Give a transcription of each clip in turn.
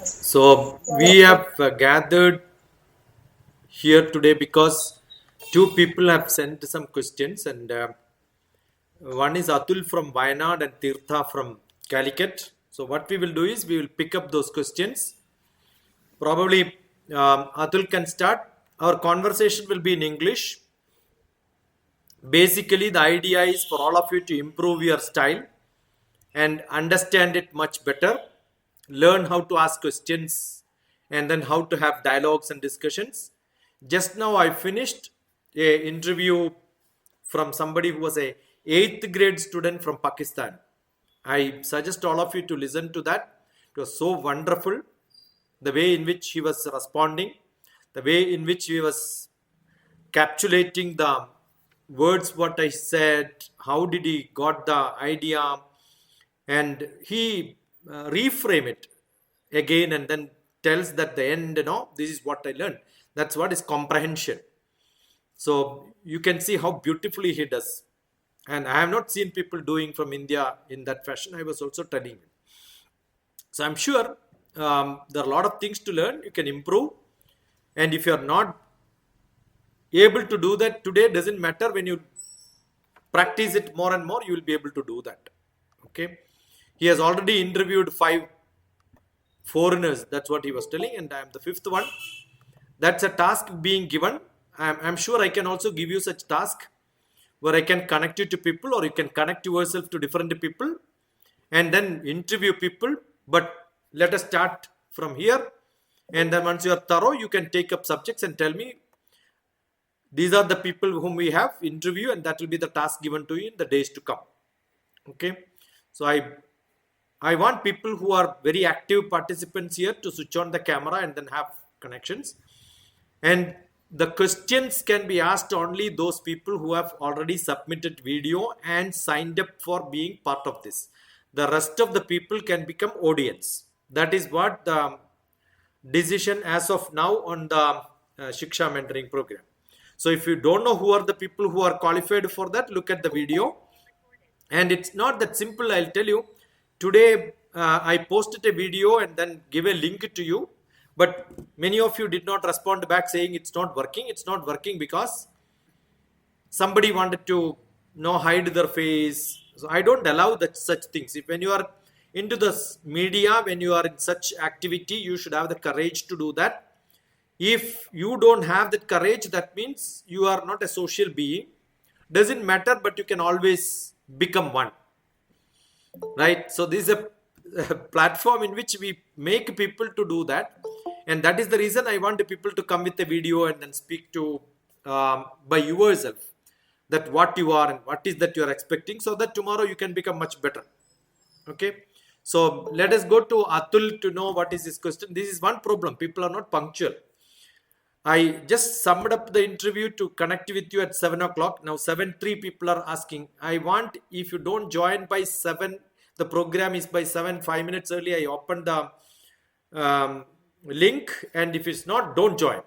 So we have gathered here today because two people have sent some questions, and one is Athul from Wayanad and Theertha from Calicut. So what we will do is we will pick up those questions. Probably Athul can start. Our conversation will be in English. Basically, the idea is for all of you to improve your style and understand it much better, learn how to ask questions, and then how to have dialogues and discussions. Just now I finished a interview from somebody who was a 8th grade student from Pakistan. I suggest all of you to listen to that. It was so wonderful, the way in which he was responding, the way in which he was capsulating the words what I said, how did he got the idea, and he reframe it again and then tells that the end, this is what I learned. That's what is comprehension. So you can see how beautifully he does, and I have not seen people doing from India in that fashion. I was also telling him. So I'm sure there are a lot of things to learn. You can improve, and if you are not able to do that today, doesn't matter. When you practice it more and more, you will be able to do that. Okay. He has already interviewed 5 foreigners. That's what he was telling, and I am the 5th one. That's a task being given. I'm sure I can also give you such task where I can connect you to people, or you can connect yourself to different people and then interview people. But let us start from here, and then once you are thorough, you can take up subjects and tell me these are the people whom we have interview, and that will be the task given to you in the days to come. Okay. So I want people who are very active participants here to switch on the camera and then have connections. And the questions can be asked only those people who have already submitted video and signed up for being part of this. The rest of the people can become audience. That is what the decision as of now on the Shiksha mentoring program. So if you don't know who are the people who are qualified for that, look at the video. And it's not that simple. I'll tell you. Today I posted a video and then give a link to you. But many of you did not respond back saying it's not working. It's not working because somebody wanted to hide their face. So I don't allow that such things. If when you are into the media, when you are in such activity, you should have the courage to do that. If you don't have that courage, that means you are not a social being. Doesn't matter, but you can always become one. Right? So this is a platform in which we make people to do that. And that is the reason I want people to come with a video and then speak to by yourself that what you are and what is that you are expecting, so that tomorrow you can become much better. Okay. So let us go to Athul to know what is his question. This is one problem. People are not punctual. I just summed up the interview to connect with you at 7 o'clock. Now 7:03 people are asking. I want, if you don't join by 7, the program is by 7, 5 minutes early. I opened the link, and if it's not, don't join,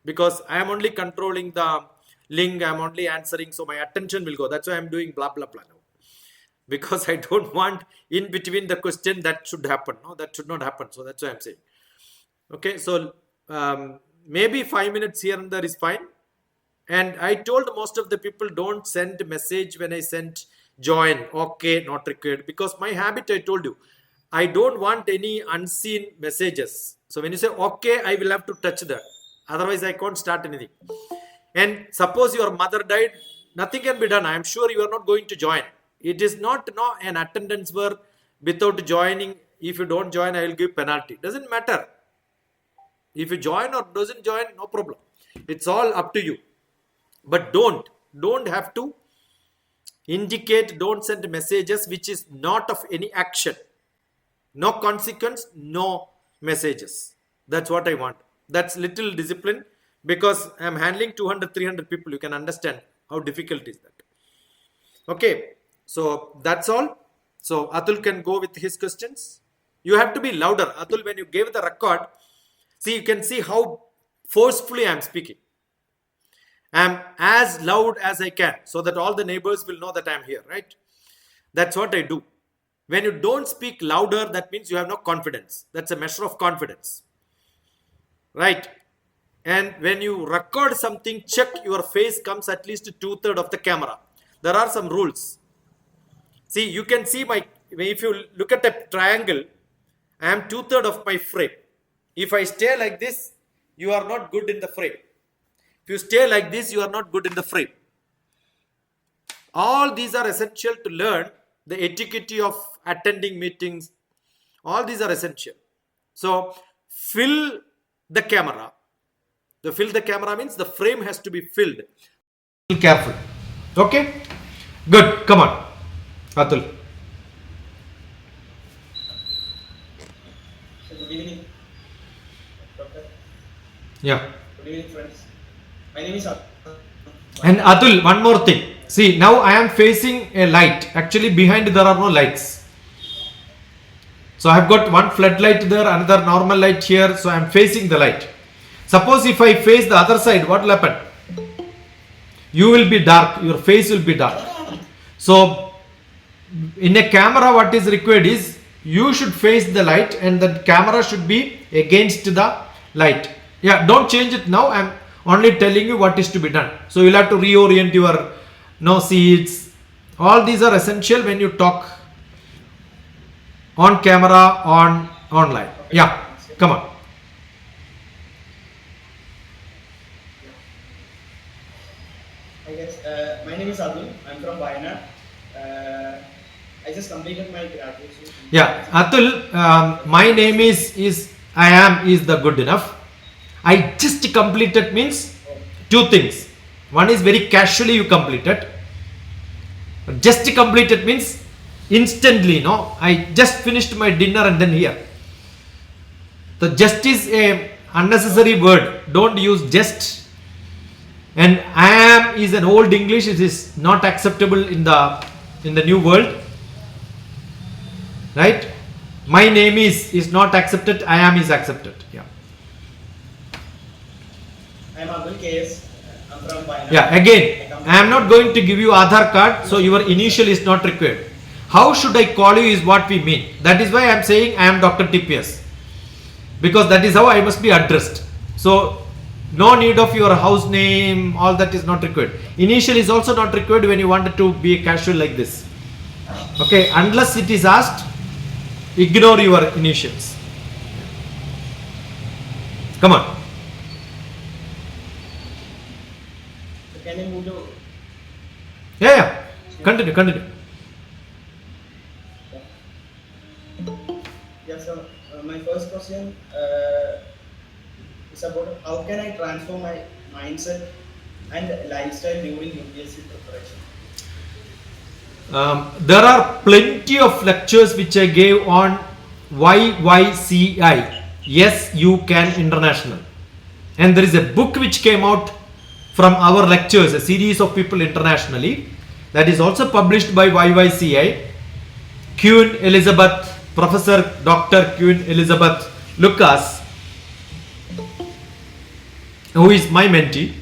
because I am only controlling the link. I'm only answering, so my attention will go. That's why I'm doing blah, blah, blah now, because I don't want in between the question that should happen. No, that should not happen. So that's why I'm saying. Okay. So, maybe 5 minutes here and there is fine. And I told most of the people don't send message when I sent join. Okay, not required. Because my habit, I told you, I don't want any unseen messages. So when you say okay, I will have to touch that. Otherwise, I can't start anything. And suppose your mother died, nothing can be done. I am sure you are not going to join. It is not an attendance where without joining, if you don't join, I will give penalty. Doesn't matter. If you join or doesn't join, no problem. It's all up to you. But don't have to indicate, don't send messages which is not of any action. No consequence, no messages. That's what I want. That's little discipline, because I'm handling 200, 300 people. You can understand how difficult is that. Okay. So that's all. So Athul can go with his questions. You have to be louder. Athul, when you gave the record, see, you can see how forcefully I'm speaking. I'm as loud as I can, so that all the neighbors will know that I'm here, right? That's what I do. When you don't speak louder, that means you have no confidence. That's a measure of confidence. Right? And when you record something, check your face comes at least 2/3 of the camera. There are some rules. See, you can see if you look at a triangle, I am 2/3 of my frame. If I stay like this, you are not good in the frame. If you stay like this, you are not good in the frame. All these are essential to learn the etiquette of attending meetings. All these are essential. So, fill the camera. The fill the camera means the frame has to be filled. Be careful. Okay? Good. Come on. Athul. Good evening, Doctor. Yeah. Good evening, friends. My name is Athul. And Athul, one more thing. See, now I am facing a light. Actually, behind there are no lights. So I have got one floodlight there, another normal light here. So I am facing the light. Suppose if I face the other side, what will happen? You will be dark. Your face will be dark. So in a camera, what is required is you should face the light and the camera should be against the light. Yeah, don't change it now. I am only telling you what is to be done. So you'll have to reorient your seats. All these are essential when you talk on camera, online. Yeah, come on. I guess my name is Athul. I'm from Wayanad. I just completed my graduation. Yeah, Athul, my name is the good enough. I just completed means two things. One is very casually you completed. Just completed means instantly, no? I just finished my dinner and then here. So just is a unnecessary word. Don't use just. And I am is an old English. It is not acceptable in the new world. Right? My name is not accepted. I am is accepted. Yeah. I'm Athul KS. I'm from Wayanad. Yeah, again, I am not going to give you Aadhaar card, so your initial is not required. How should I call you is what we mean. That is why I am saying I am DrTPS. Because that is how I must be addressed. So, no need of your house name, all that is not required. Initial is also not required when you wanted to be casual like this. Okay, unless it is asked, ignore your initials. Come on. So can I move to? Yeah. Continue. Yeah, so my first question is about how can I transform my mindset and lifestyle during UPSC preparation? There are plenty of lectures which I gave on YYCI. Yes, you can international. And there is a book which came out from our lectures, a series of people internationally, that is also published by YYCI. Queen Elizabeth, Professor Dr. Queen Elizabeth Lucas, who is my mentee,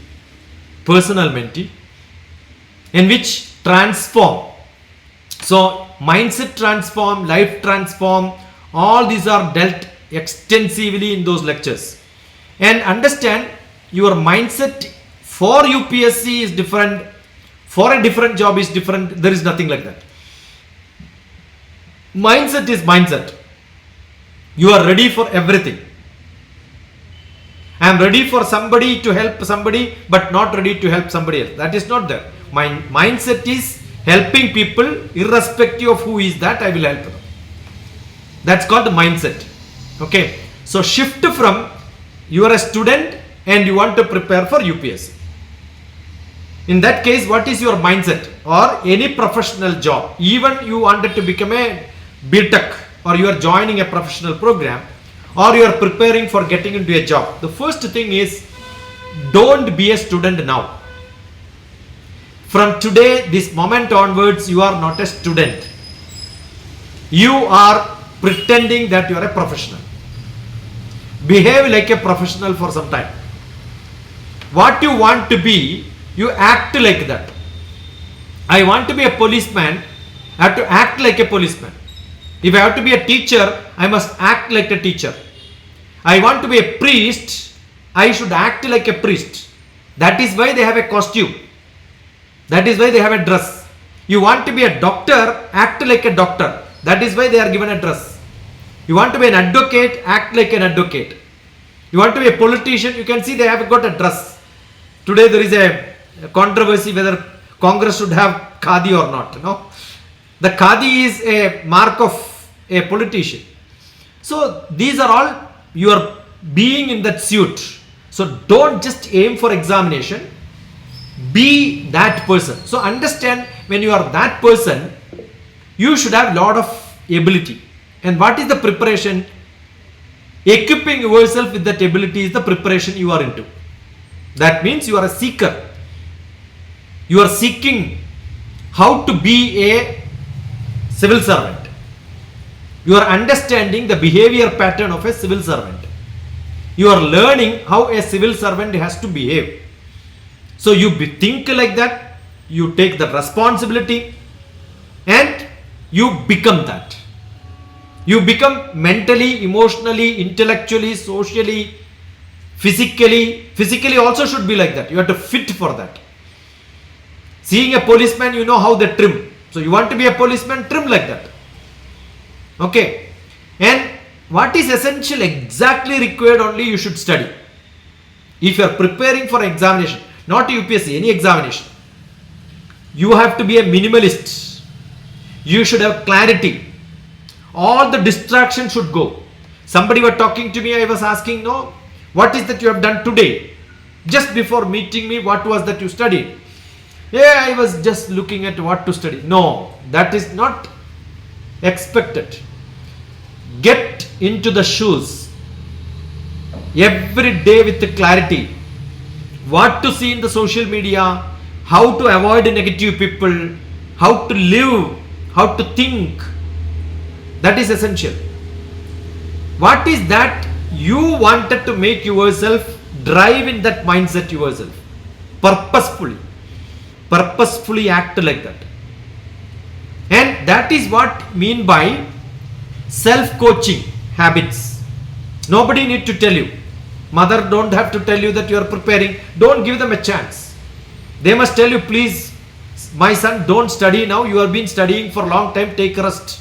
personal mentee, in which transform. So mindset transform, life transform, all these are dealt extensively in those lectures. And understand your mindset for UPSC is different, for a different job is different. There is nothing like that. Mindset is mindset. You are ready for everything. I am ready for somebody to help somebody, but not ready to help somebody else. That is not there. My mindset is helping people irrespective of who is that, I will help them. That's called the mindset. Okay. So shift from you are a student and you want to prepare for UPSC. In that case, what is your mindset? Or any professional job, even you wanted to become a BTech or you are joining a professional program or you are preparing for getting into a job. The first thing is don't be a student now. From today, this moment onwards, you are not a student. You are pretending that you are a professional. Behave like a professional for some time. What you want to be, you act like that. I want to be a policeman, I have to act like a policeman. If I have to be a teacher, I must act like a teacher. I want to be a priest, I should act like a priest. That is why they have a costume. That is why they have a dress. You want to be a doctor, act like a doctor. That is why they are given a dress. You want to be an advocate, act like an advocate. You want to be a politician, you can see they have got a dress. Today there is a controversy whether Congress should have khadi or not. No? The khadi is a mark of a politician. So these are all your being in that suit. So don't just aim for examination. Be that person. So understand, when you are that person, you should have lot of ability. And what is the preparation? Equipping yourself with that ability is the preparation you are into. That means you are a seeker. You are seeking how to be a civil servant. You are understanding the behavior pattern of a civil servant. You are learning how a civil servant has to behave. So you think like that, you take the responsibility, and you become that. You become mentally, emotionally, intellectually, socially, physically. Physically also should be like that. You have to fit for that. Seeing a policeman, you know how they trim. So you want to be a policeman, trim like that. Okay. And what is essential, exactly required only you should study. If you are preparing for examination, not UPSC, any examination, you have to be a minimalist. You should have clarity. All the distractions should go. Somebody was talking to me, I was asking, no, what is that you have done today? Just before meeting me, what was that you studied? Yeah, I was just looking at what to study. No, that is not expected. Get into the shoes every day with the clarity. What to see in the social media, how to avoid negative people, how to live, how to think. That is essential. What is that you wanted to make yourself drive in that mindset yourself? Purposefully. Purposefully act like that. And that is what mean by self-coaching habits. Nobody need to tell you. Mother don't have to tell you that you are preparing. Don't give them a chance. They must tell you, please, my son, don't study now. You have been studying for a long time. Take a rest.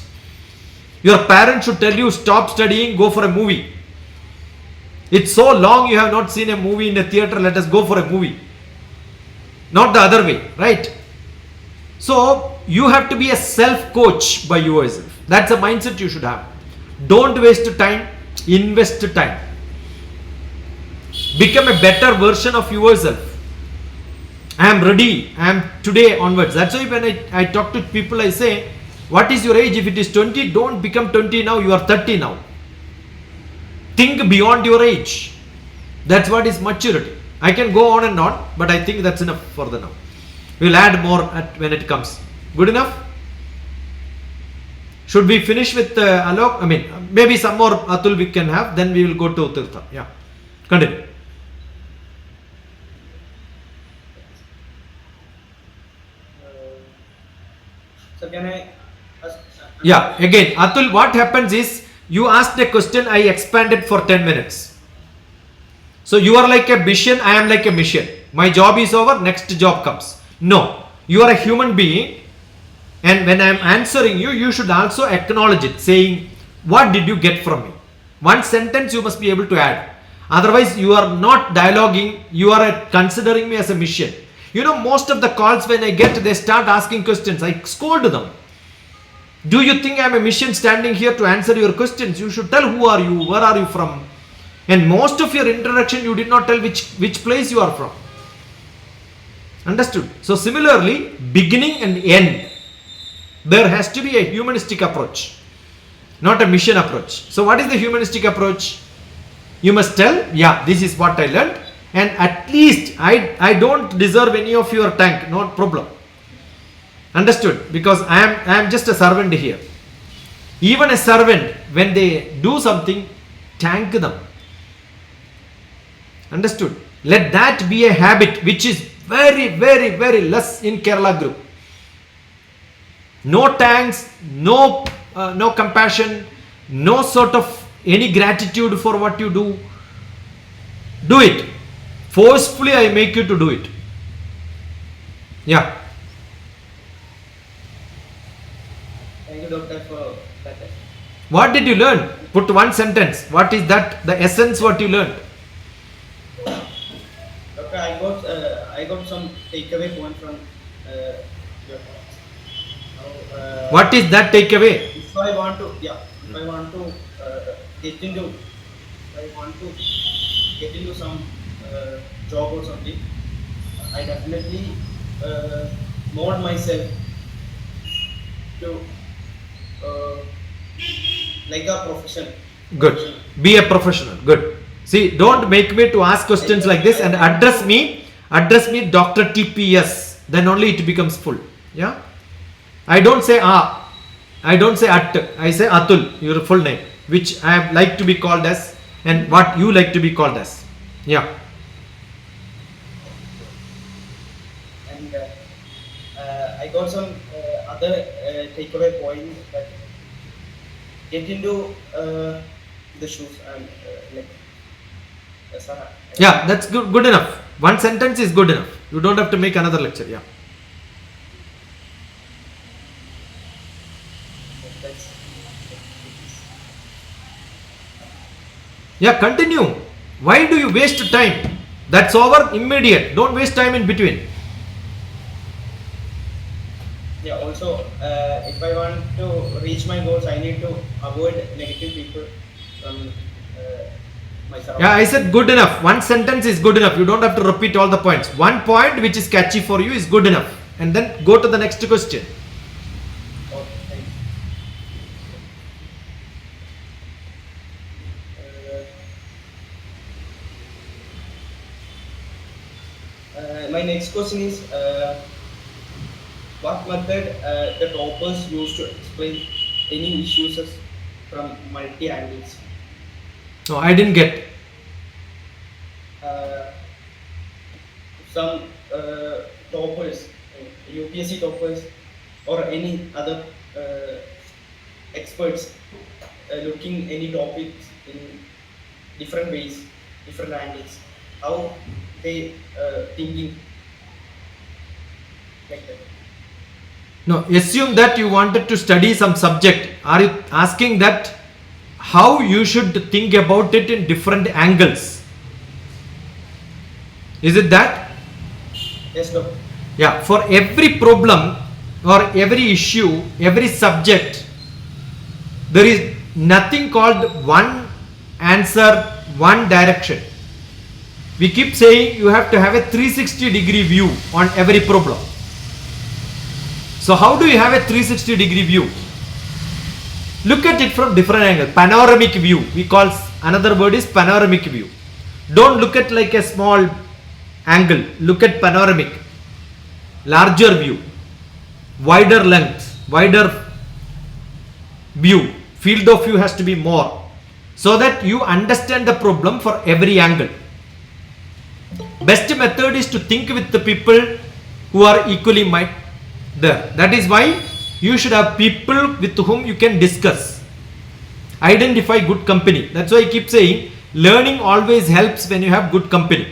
Your parents should tell you, stop studying, go for a movie. It's so long you have not seen a movie in a theater. Let us go for a movie. Not the other way, right? So you have to be a self-coach by yourself. That's a mindset you should have. Don't waste time. Invest time. Become a better version of yourself. I am ready. I am today onwards. That's why when I talk to people, I say, what is your age? If it is 20, don't become 20 now. You are 30 now. Think beyond your age. That's what is maturity. I can go on and on, but I think that's enough for the now. We'll add more when it comes. Good enough? Should we finish with Alok? I mean, maybe some more Athul we can have. Then we will go to Theertha. Yeah. Continue. So can I ask? Yeah. Again, Athul, what happens is you asked a question, I expanded for 10 minutes. So you are like a mission, I am like a mission. My job is over, next job comes. No, you are a human being, and when I am answering you, you should also acknowledge it, saying, what did you get from me? One sentence you must be able to add. Otherwise, you are not dialoguing, you are considering me as a mission. You know, most of the calls when I get, they start asking questions. I scold them. Do you think I am a mission standing here to answer your questions? You should tell who are you, where are you from? And most of your introduction, you did not tell which place you are from. Understood? So similarly, beginning and end, there has to be a humanistic approach, not a mission approach. So what is the humanistic approach? You must tell, yeah, this is what I learned, and at least I don't deserve any of your thank, no problem. Understood? Because I am just a servant here. Even a servant, when they do something, thank them. Understood? Let that be a habit which is very, very, very less in Kerala group. No thanks, no no compassion, no sort of any gratitude for what you do. Do it. Forcefully I make you to do it. Yeah. Thank you, doctor, for that. What did you learn? Put one sentence. What is that? The essence what you learned? Doctor, I got some takeaway point from your talks. Now, What is that takeaway? if I want to, get into, some job or something, I definitely mold myself to like a profession. Good. Be a professional. Good. See, don't make me to ask questions like this and address me Dr. TPS. Then only it becomes full. Yeah. I don't say I don't say at. I say Athul, your full name, which I like to be called as, and what you like to be called as. Yeah. And I got some other takeaway point that get into the shoes and like Yeah, that's good enough. One sentence is good enough. You don't have to make another lecture. Yeah. that's Yeah, continue. Why do you waste time? That's over immediate. Don't waste time in between. yeah. Also, if I want to reach my goals, I need to avoid negative people from my surroundings. Yeah, I said good enough. One sentence is good enough. You don't have to repeat all the points. One point which is catchy for you is good enough. And then go to the next question. Okay, thank you. My next question is, what method the toppers use to explain any issues from multi angles? No, I didn't get. Some toppers, UPSC toppers, or any other experts looking any topics in different ways, different angles. How they thinking like that? No, assume that you wanted to study some subject. Are you asking that how you should think about it in different angles? Is it that? Yes, doctor. Yeah, for every problem or every issue, every subject, there is nothing called one answer, one direction. We keep saying you have to have a 360-degree view on every problem. So how do you have a 360-degree view? Look at it from different angles. Panoramic view. We call another word is panoramic view. Don't look at like a small angle. Look at panoramic. Larger view. Wider length. Wider view. Field of view has to be more. So that you understand the problem for every angle. Best method is to think with the people who are equally minded there. That is why you should have people with whom you can discuss. Identify good company. That's why I keep saying learning always helps when you have good company.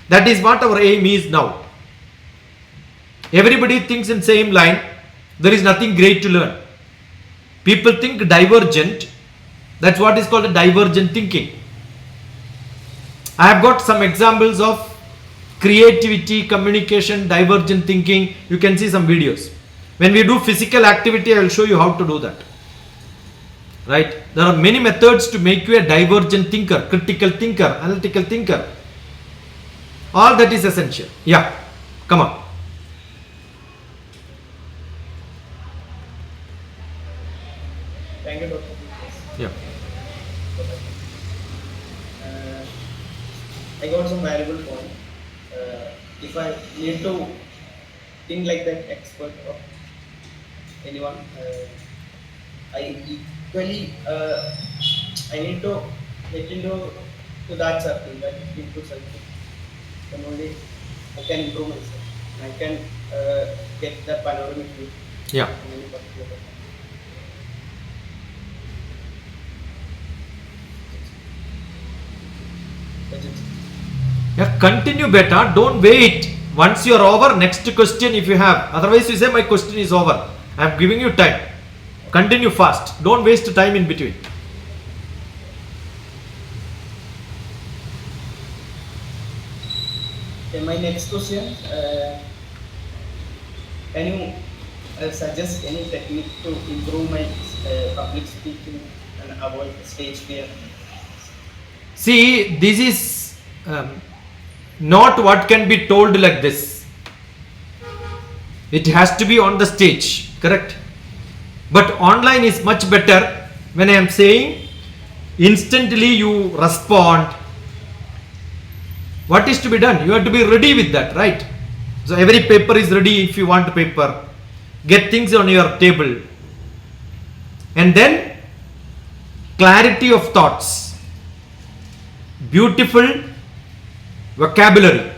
That is what our aim is now. Everybody thinks in same line. There is nothing great to learn. People think divergent. That's what is called a divergent thinking. I have got some examples of creativity, communication, divergent thinking. You can see some videos. When we do physical activity, I will show you how to do that. Right? There are many methods to make you a divergent thinker, critical thinker, analytical thinker. All that is essential. Yeah. Come on. Thank you, Dr. Yeah. I got some valuable point. If I need to think like that expert or anyone, I equally I need to get into that circle, that into circle. Then only I can improve myself. I can get that panoramic view. Yeah. on any particular topic. That's it. Yeah, continue better. Don't wait. Once you are over, next question if you have. Otherwise, you say my question is over. I am giving you time. Continue fast. Don't waste time in between. Okay, my next question. Can you suggest any technique to improve my public speaking and avoid stage fear? See, this is not what can be told like this. It has to be on the stage, correct? But online is much better. When I am saying, instantly you respond. What is to be done? You have to be ready with that, right? So every paper is ready if you want a paper. Get things on your table. And then clarity of thoughts. Beautiful vocabulary.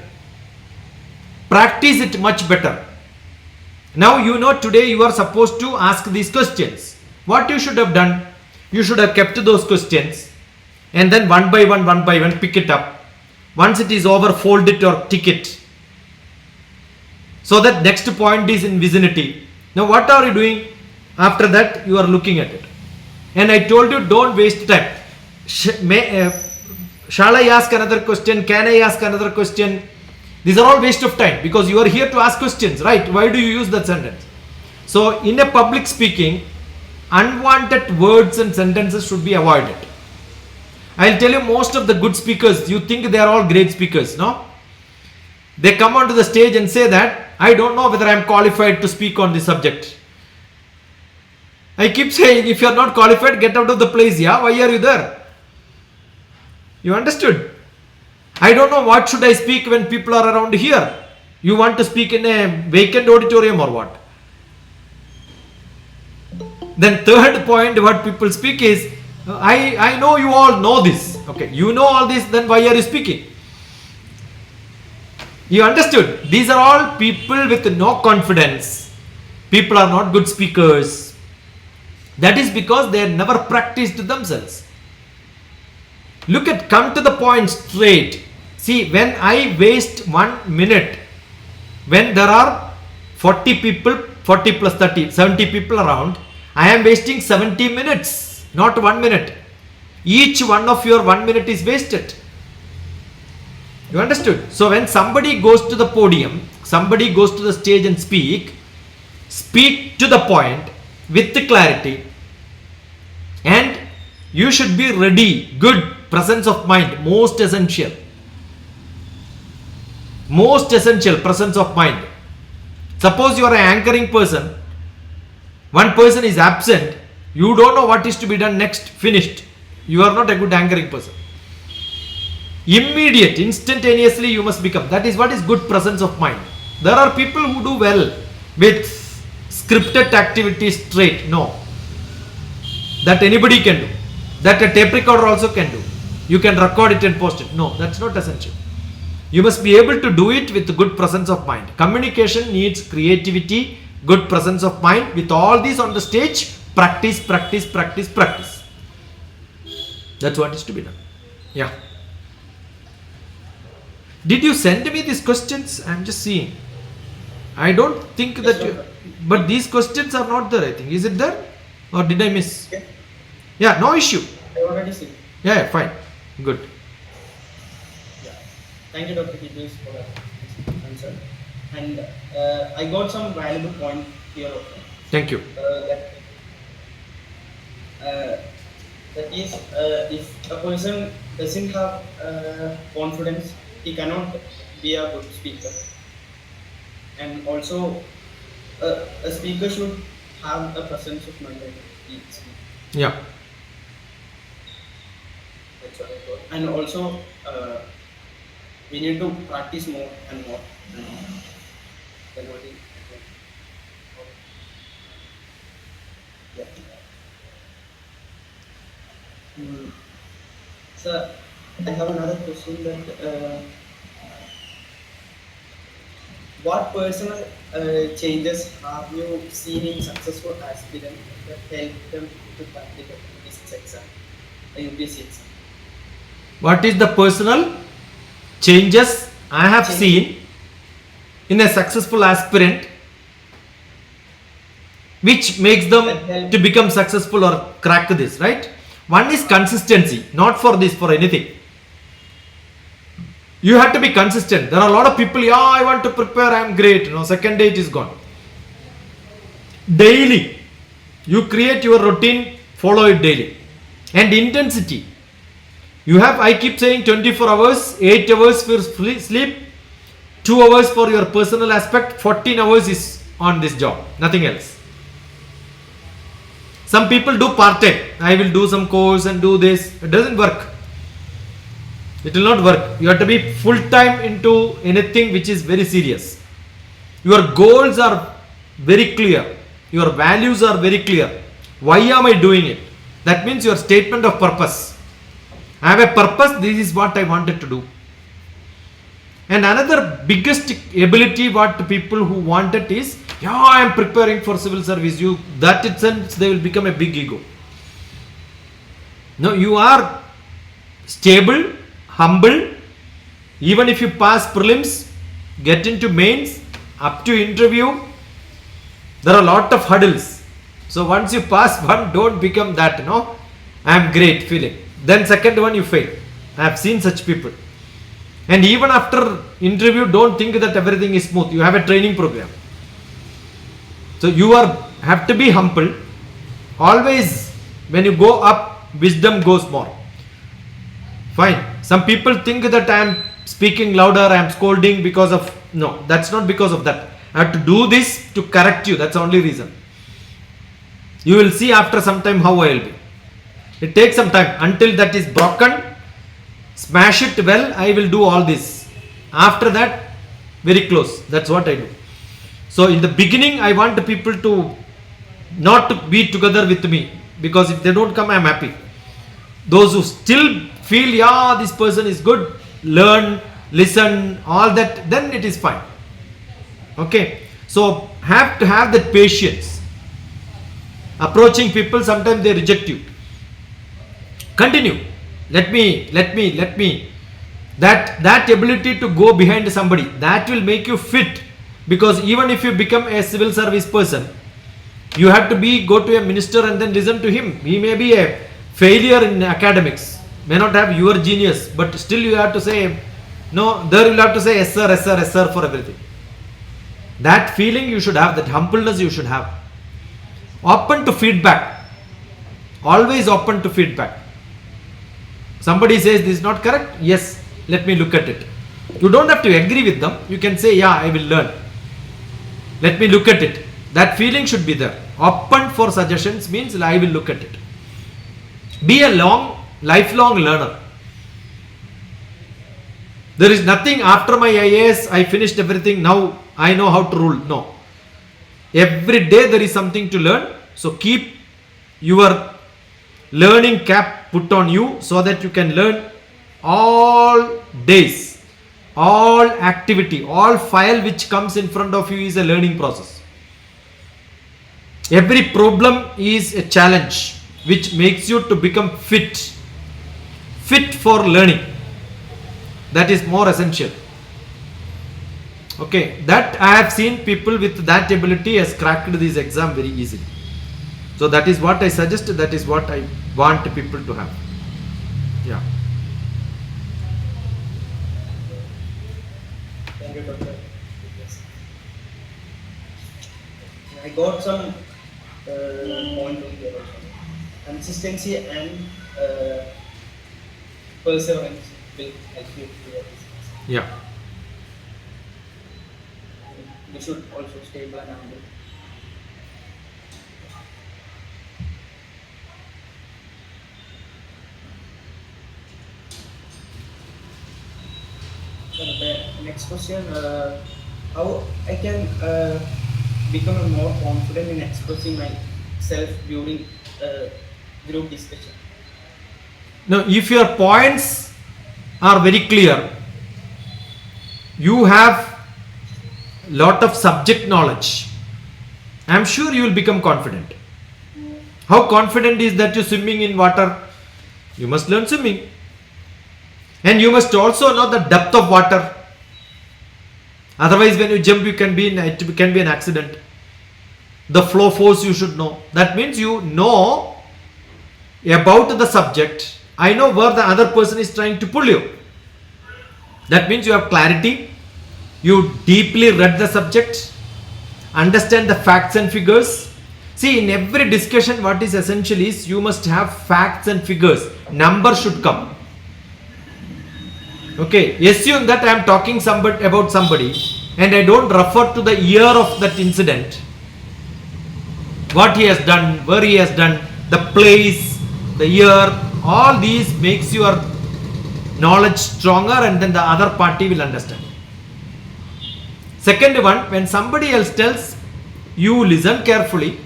Practice it much better. Now you know today you are supposed to ask these questions. What you should have done? You should have kept those questions and then one by one pick it up. Once it is over, fold it or tick it. So that next point is in vicinity. Now what are you doing? After that you are looking at it. And I told you don't waste time. Shall I ask another question? Can I ask another question? These are all waste of time because you are here to ask questions, right? Why do you use that sentence? So in a public speaking, unwanted words and sentences should be avoided. I'll tell you, most of the good speakers, you think they are all great speakers, no? They come onto the stage and say that, I don't know whether I am qualified to speak on this subject. I keep saying, if you are not qualified, get out of the place, yeah? Why are you there? You understood? I don't know what should I speak when people are around here. You want to speak in a vacant auditorium or what? Then third point what people speak is, I know you all know this. Okay, you know all this, then why are you speaking? You understood? These are all people with no confidence. People are not good speakers. That is because they have never practiced themselves. Look at, come to the point straight. See, when I waste 1 minute, when there are 40 people, 40 plus 30, 70 people around, I am wasting 70 minutes, not 1 minute. Each one of your 1 minute is wasted. You understood? So when somebody goes to the podium, somebody goes to the stage and speak to the point with the clarity, and you should be ready. Good presence of mind, most essential. Most essential, presence of mind. Suppose you are an anchoring person, one person is absent, you don't know what is to be done next, finished. You are not a good anchoring person. Immediate, instantaneously you must become. That is what is good presence of mind. There are people who do well with scripted activities straight. No. That anybody can do. That a tape recorder also can do. You can record it and post it. No, that's not essential. You must be able to do it with good presence of mind. Communication needs creativity, good presence of mind. With all these on the stage, practice. That's what is to be done. Yeah. Did you send me these questions? I'm just seeing. I don't think that you, but these questions are not there, I think. Is it there? Or did I miss? Okay. Yeah, no issue. I already see. Yeah, fine. Good. Yeah. Thank you, Dr. Peters, for that answer. And I got some valuable point here also. Thank you. That is, if a person doesn't have confidence, he cannot be a good speaker. And also, a speaker should have a presence of mind when he speaks. Yeah. That's what I thought. And also, we need to practice more and more. Then only. Yeah. So, I have another question that what personal changes have you seen in successful aspirants that help them to practice this exam, the UPSC exam? What is the personal? changes I have seen in a successful aspirant, which makes them to become successful or crack this, right? One is consistency, not for this, for anything. You have to be consistent. There are a lot of people, yeah, I want to prepare, I am great. Second day it is gone. Daily, you create your routine, follow it daily. And intensity. You have, I keep saying 24 hours, 8 hours for sleep, 2 hours for your personal aspect, 14 hours is on this job, nothing else. Some people do part-time. I will do some course and do this. It doesn't work. It will not work. You have to be full-time into anything which is very serious. Your goals are very clear. Your values are very clear. Why am I doing it? That means your statement of purpose. I have a purpose. This is what I wanted to do. And another biggest ability what people who want it is, yeah, I am preparing for civil service. That itself, they will become a big ego. No, you are stable, humble. Even if you pass prelims, get into mains, up to interview, there are a lot of hurdles. So once you pass one, don't become that, I am great feeling. Then second one you fail. I have seen such people. And even after interview, don't think that everything is smooth. You have a training program. So you have to be humble. Always when you go up, wisdom goes more. Fine. Some people think that I am speaking louder, I am scolding because of, no, that's not because of that. I have to do this to correct you. That's the only reason. You will see after some time how I will be. It takes some time until that is broken. Smash it well. I will do all this. After that, very close. That's what I do. So in the beginning, I want the people to not to be together with me, because if they don't come, I am happy. Those who still feel, yeah, this person is good, learn, listen, all that, then it is fine. Okay. So have to have that patience. Approaching people, sometimes they reject you. Continue. Let me. That ability to go behind somebody, that will make you fit. Because even if you become a civil service person, you have to go to a minister and then listen to him. He may be a failure in academics, may not have your genius, but still you have to say, no, there you will have to say yes sir, yes sir, yes sir for everything. That feeling you should have, that humbleness you should have. Open to feedback. Always open to feedback. Somebody says this is not correct, yes, let me look at it. You don't have to agree with them. You can say, yeah, I will learn. Let me look at it. That feeling should be there. Open for suggestions means I will look at it. Be a lifelong learner. There is nothing after my IAS, I finished everything, now I know how to rule. No. Every day there is something to learn. So keep your learning cap put on you so that you can learn all days, all activity, all file which comes in front of you is a learning process. Every problem is a challenge which makes you to become fit for learning. That is more essential. Okay, that I have seen people with that ability has cracked this exam very easily. So that is what I suggest, that is what I want people to have. Yeah. Thank you, Doctor. Yes. I got some point on here also. Consistency and perseverance will help you to your business. Yeah. You should also stay and humble. The next question, how I can become more confident in expressing myself during group discussion? Now, if your points are very clear, you have lot of subject knowledge, I am sure you will become confident. How confident is that you swimming in water? You must learn swimming. And you must also know the depth of water. Otherwise, when you jump, it can be an accident. The flow force you should know. That means you know about the subject. I know where the other person is trying to pull you. That means you have clarity. You deeply read the subject, understand the facts and figures. See, in every discussion, what is essential is you must have facts and figures. Number should come. Okay, assume that I am talking about somebody and I don't refer to the year of that incident, what he has done, where he has done, the place, the year, all these makes your knowledge stronger, and then the other party will understand. Second one, when somebody else tells, you listen carefully,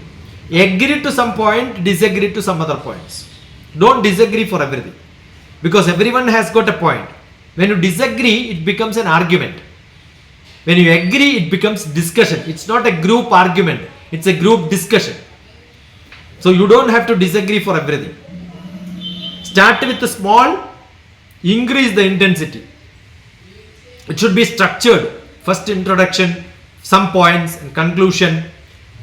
agree to some point, disagree to some other points. Don't disagree for everything, because everyone has got a point. When you disagree, it becomes an argument. When you agree, it becomes discussion. It's not a group argument, it's a group discussion. So you don't have to disagree for everything. Start with the small, increase the intensity. It should be structured. First introduction, some points and conclusion.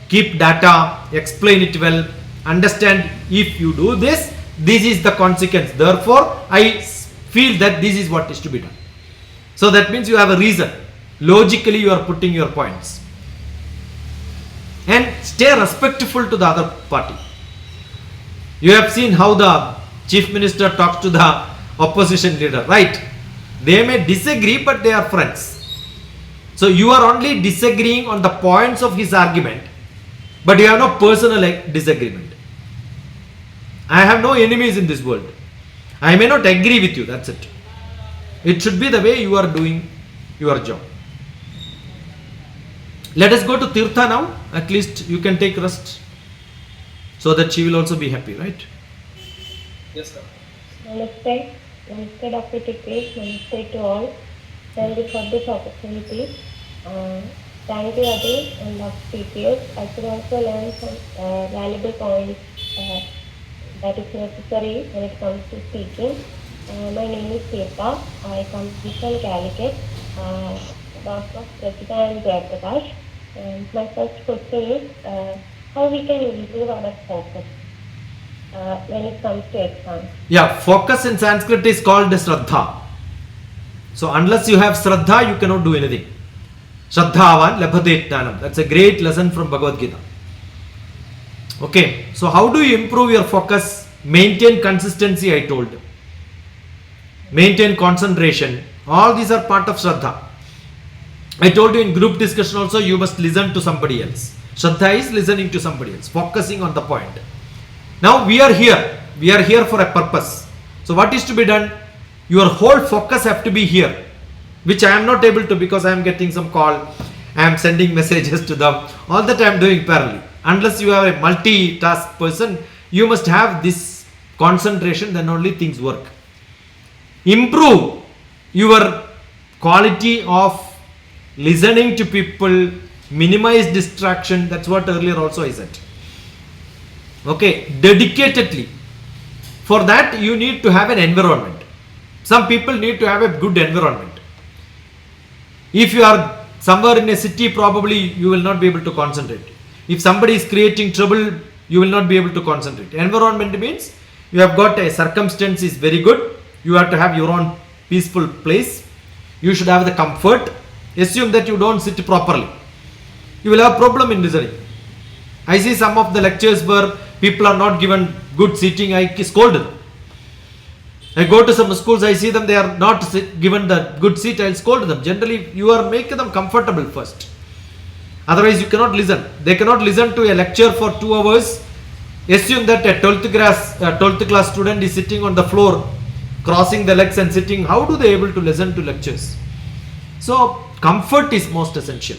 Keep data, explain it well, understand if you do this, this is the consequence. Therefore, I feel that this is what is to be done. So that means you have a reason. Logically, you are putting your points. And stay respectful to the other party. You have seen how the chief minister talks to the opposition leader, right? They may disagree, but they are friends. So you are only disagreeing on the points of his argument, but you have no personal disagreement. I have no enemies in this world. I may not agree with you, that's it. It should be the way you are doing your job. Let us go to Theertha now. At least you can take rest, so that she will also be happy, right? Yes, sir. Namaste. Namaste, Dr. TPS. Namaste to all. Thank you for this opportunity. Thank you again, and Dr. TPS. I could also learn some valuable points that is necessary when it comes to speaking. My name is Theertha. I come from Calicut, Dr. Prathita and DrTPS. And my first question is how we can improve our focus when it comes to exams. Yeah, focus in Sanskrit is called Shraddha. So unless you have Shraddha, you cannot do anything. Shraddhavan labhate jnanam. That's a great lesson from Bhagavad Gita. Okay, so how do you improve your focus? Maintain consistency, I told. Maintain concentration. All these are part of Shraddha. I told you in group discussion also, you must listen to somebody else. Shraddha is listening to somebody else, focusing on the point. Now we are here. We are here for a purpose. So what is to be done? Your whole focus have to be here, which I am not able to because I am getting some call. I am sending messages to them. All that I am doing parallel. Unless you are a multitask person, you must have this concentration, then only things work. Improve your quality of listening to people, minimize distraction. That's what earlier also I said. Okay, dedicatedly. For that you need to have an environment. Some people need to have a good environment. If you are somewhere in a city, probably you will not be able to concentrate. If somebody is creating trouble, you will not be able to concentrate. Environment means you have got a circumstance is very good. You have to have your own peaceful place. You should have the comfort. Assume that you don't sit properly. You will have a problem in listening. I see some of the lectures where people are not given good seating. I scold them. I go to some schools, I see them, they are not given the good seat, I will scold them. Generally, you are making them comfortable first. Otherwise, you cannot listen. They cannot listen to a lecture for 2 hours. Assume that a 12th class student is sitting on the floor, crossing the legs and sitting. How do they able to listen to lectures? So, comfort is most essential.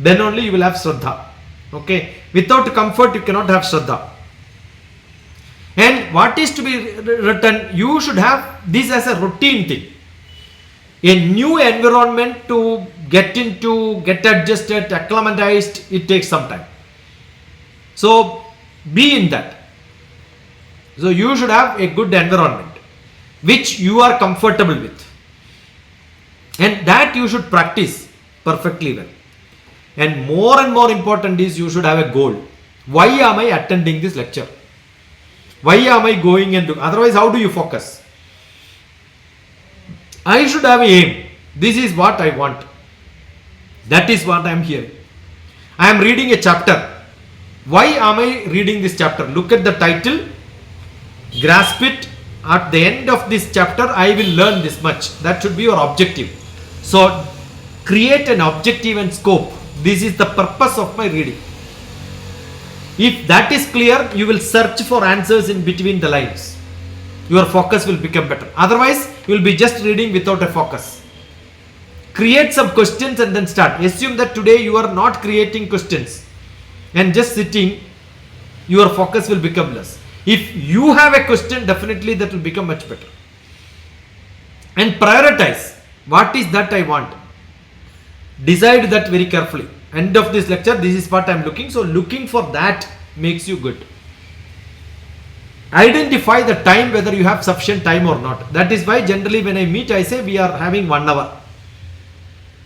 Then only you will have Shraddha. Okay. Without comfort, you cannot have Shraddha. And what is to be written, you should have this as a routine thing. A new environment to get into, get adjusted, acclimatized, it takes some time. So be in that. So you should have a good environment. which you are comfortable with, and that you should practice perfectly well. And more important is you should have a goal. Why am I attending this lecture? Why am I going and do? Otherwise, how do you focus? I should have an aim. This is what I want. That is what I am hearing. I am reading a chapter. Why am I reading this chapter? Look at the title, grasp it. At the end of this chapter, I will learn this much. That should be your objective. So, create an objective and scope. This is the purpose of my reading. If that is clear, you will search for answers in between the lines. Your focus will become better. Otherwise, you will be just reading without a focus. Create some questions and then start. Assume that today you are not creating questions and just sitting, your focus will become less. If you have a question, definitely that will become much better. And prioritize. What is that I want? Decide that very carefully. End of this lecture, this is what I am looking. So looking for that makes you good. Identify the time, whether you have sufficient time or not. That is why generally when I meet, I say we are having 1 hour.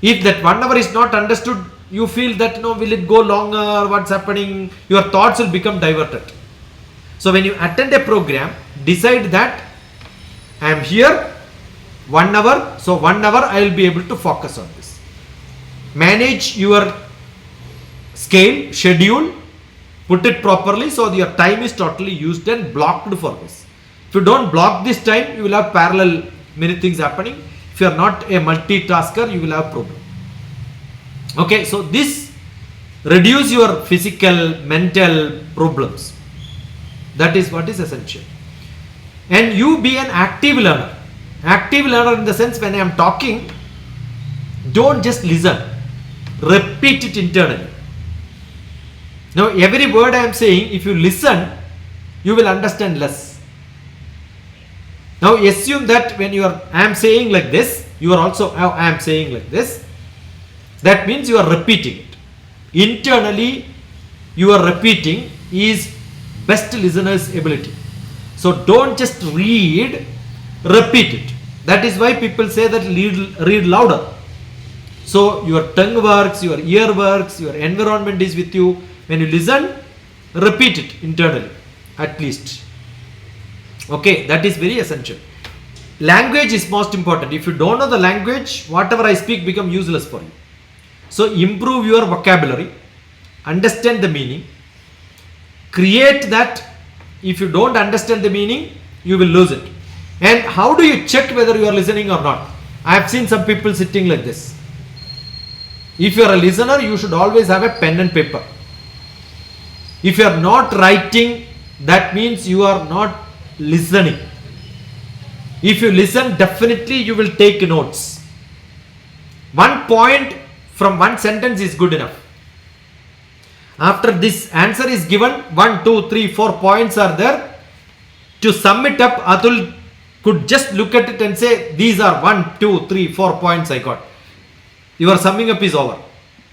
If that 1 hour is not understood, you feel that no, will it go longer, what's happening, your thoughts will become diverted. So when you attend a program, decide that I am here 1 hour, so 1 hour I will be able to focus on this. Manage your scale, schedule, put it properly so your time is totally used and blocked for this. If you don't block this time, you will have parallel many things happening. If you are not a multitasker, you will have problem. Okay, so this reduce your physical, mental problems. That is what is essential. And you be an active learner. Active learner in the sense, when I am talking, don't just listen. Repeat it internally. Now every word I am saying, if you listen, you will understand less. Now assume that when I am saying like this, you are also, I am saying like this. That means you are repeating it. Internally, you are repeating is best listener's ability. So don't just read, repeat it. That is why people say that read louder. So your tongue works, your ear works, your environment is with you. When you listen, repeat it internally, at least. Okay, that is very essential. Language is most important. If you don't know the language, whatever I speak become useless for you. So improve your vocabulary, understand the meaning, create that. If you don't understand the meaning, you will lose it. And how do you check whether you are listening or not? I have seen some people sitting like this. If you are a listener, you should always have a pen and paper. If you are not writing, that means you are not listening. If you listen, definitely you will take notes. 1 point from 1 sentence is good enough. After this answer is given, 1, 2, 3, 4 points are there. To sum it up, Athul could just look at it and say, these are 1, 2, 3, 4 points I got. Your summing up is over.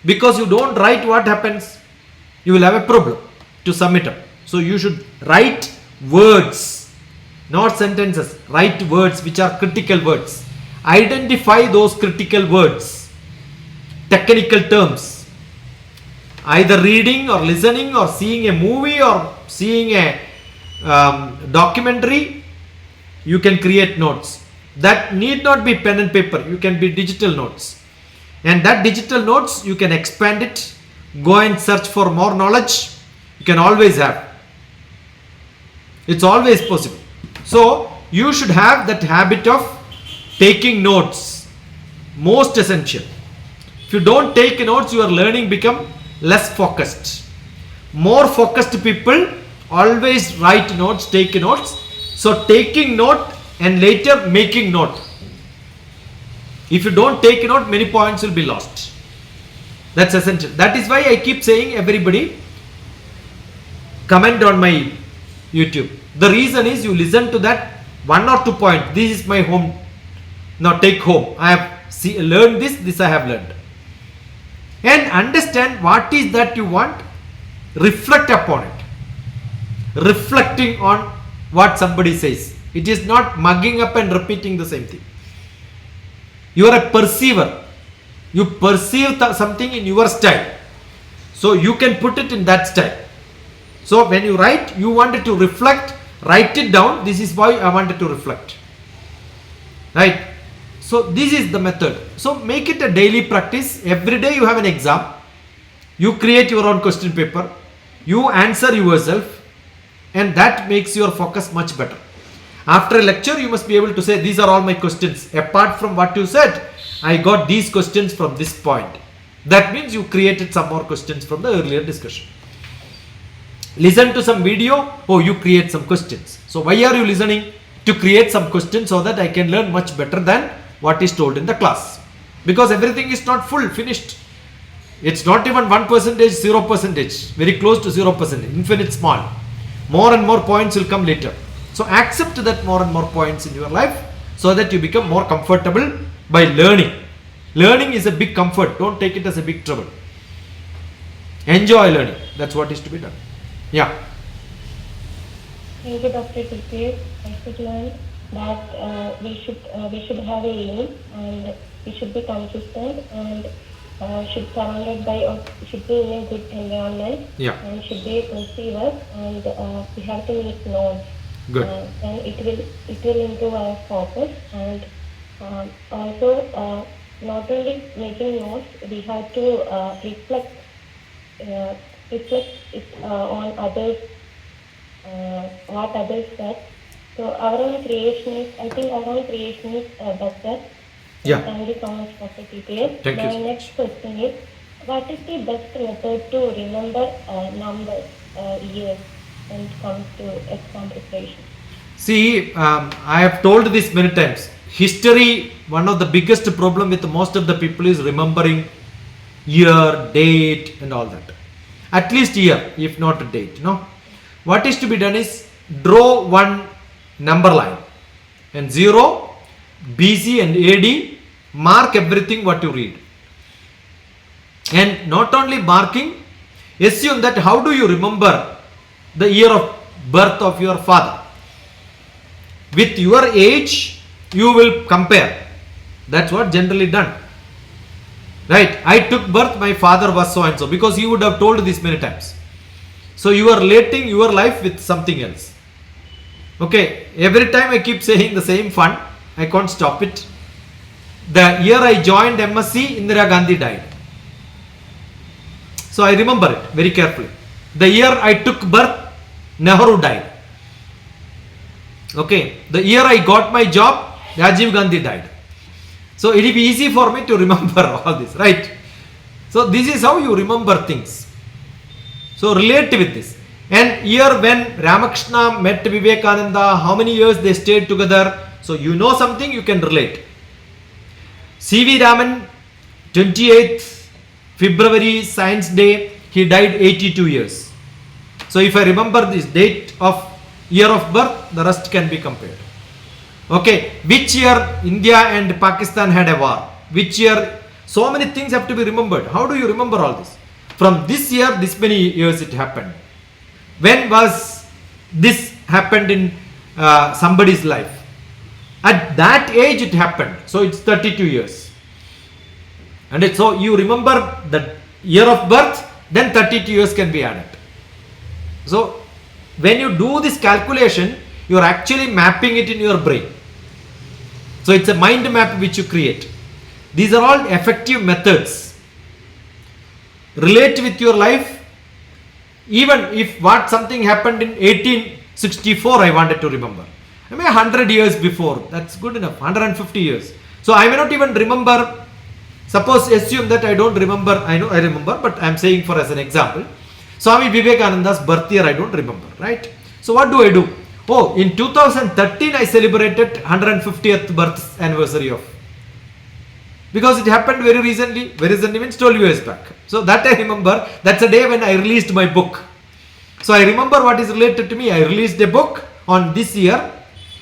Because you don't write, what happens? You will have a problem to sum it up. So you should write words, not sentences. Write words which are critical words. Identify those critical words, technical terms. Either reading or listening or seeing a movie or seeing a documentary, you can create notes. That need not be pen and paper. You can be digital notes. And that digital notes, you can expand it, go and search for more knowledge. You can always have. It's always possible. So you should have that habit of taking notes. Most essential. If you don't take notes, your learning become less focused. More focused people always write notes, take notes. So taking note and later making note. If you don't take note, many points will be lost. That's essential. That is why I keep saying, everybody comment on my YouTube. The reason is you listen to that 1 or 2 points. This is my home. Now take home. I have learned this I have learned. And understand what is that you want. Reflect upon it. Reflecting on what somebody says. It is not mugging up and repeating the same thing. You are a perceiver. You perceive something in your style. So you can put it in that style. So when you write, you wanted to reflect, write it down. This is why I wanted to reflect. Right? So this is the method. So make it a daily practice. Every day you have an exam. You create your own question paper. You answer yourself. And that makes your focus much better. After a lecture, you must be able to say, these are all my questions. Apart from what you said, I got these questions from this point. That means you created some more questions from the earlier discussion. Listen to some video. Oh, you create some questions. So why are you listening? To create some questions so that I can learn much better than what is told in the class. Because everything is not full, finished. It's not even 1%, 0%. Very close to 0%. Infinite small. More and more points will come later. So accept that more and more points in your life so that you become more comfortable by learning. Learning is a big comfort. Don't take it as a big trouble. Enjoy learning. That's what is to be done. Yeah. Thank you, DrTPS. I should learn that we should have a aim and we should be consistent and should surrounded by or should be in a good environment. Yeah. And should be a perceiver and we have to make notes. Good. And it will improve our focus and also not only making notes, we have to reflect it on others, what others said. So our own creation is, I think our own creation is better. Yeah. Thank you so much, DrTPS. Thank you. My next question is, what is the best method to remember numbers, years, when it comes to exam preparation? See, I have told this many times. History, one of the biggest problem with most of the people is remembering year, date and all that. At least year, if not date. No. What is to be done is draw one number line and 0, BC and AD, mark everything what you read. And not only marking, assume that how do you remember the year of birth of your father. With your age, you will compare. That's what generally done. Right? I took birth, my father was so and so, because you would have told this many times. So you are relating your life with something else. Okay, every time I keep saying the same fun, I can't stop it. The year I joined MSc, Indira Gandhi died. So I remember it very carefully. The year I took birth, Nehru died. Okay, the year I got my job, Rajiv Gandhi died. So it will be easy for me to remember all this, right? So this is how you remember things. So relate with this. And year when Ramakrishna met Vivekananda, how many years they stayed together. So you know something, you can relate. C.V. Raman, 28th February Science Day, he died 82 years. So if I remember this date of year of birth, the rest can be compared. Okay, which year India and Pakistan had a war? Which year? So many things have to be remembered. How do you remember all this? From this year, this many years it happened. When was this happened in somebody's life? At that age it happened. So it's 32 years. And so you remember the year of birth, then 32 years can be added. So when you do this calculation, you are actually mapping it in your brain. So it's a mind map which you create. These are all effective methods. Relate with your life. Even if what something happened in 1864, I wanted to remember. I mean 100 years before, that's good enough. 150 years. So I may not even remember. Suppose assume that I don't remember. I know I remember, but I am saying for as an example. Swami Vivekananda's birth year I don't remember, right? So what do? Oh, in 2013 I celebrated 150th birth anniversary of. Because it happened very recently means 12 years back. So that I remember, that's the day when I released my book. So I remember what is related to me. I released a book on this year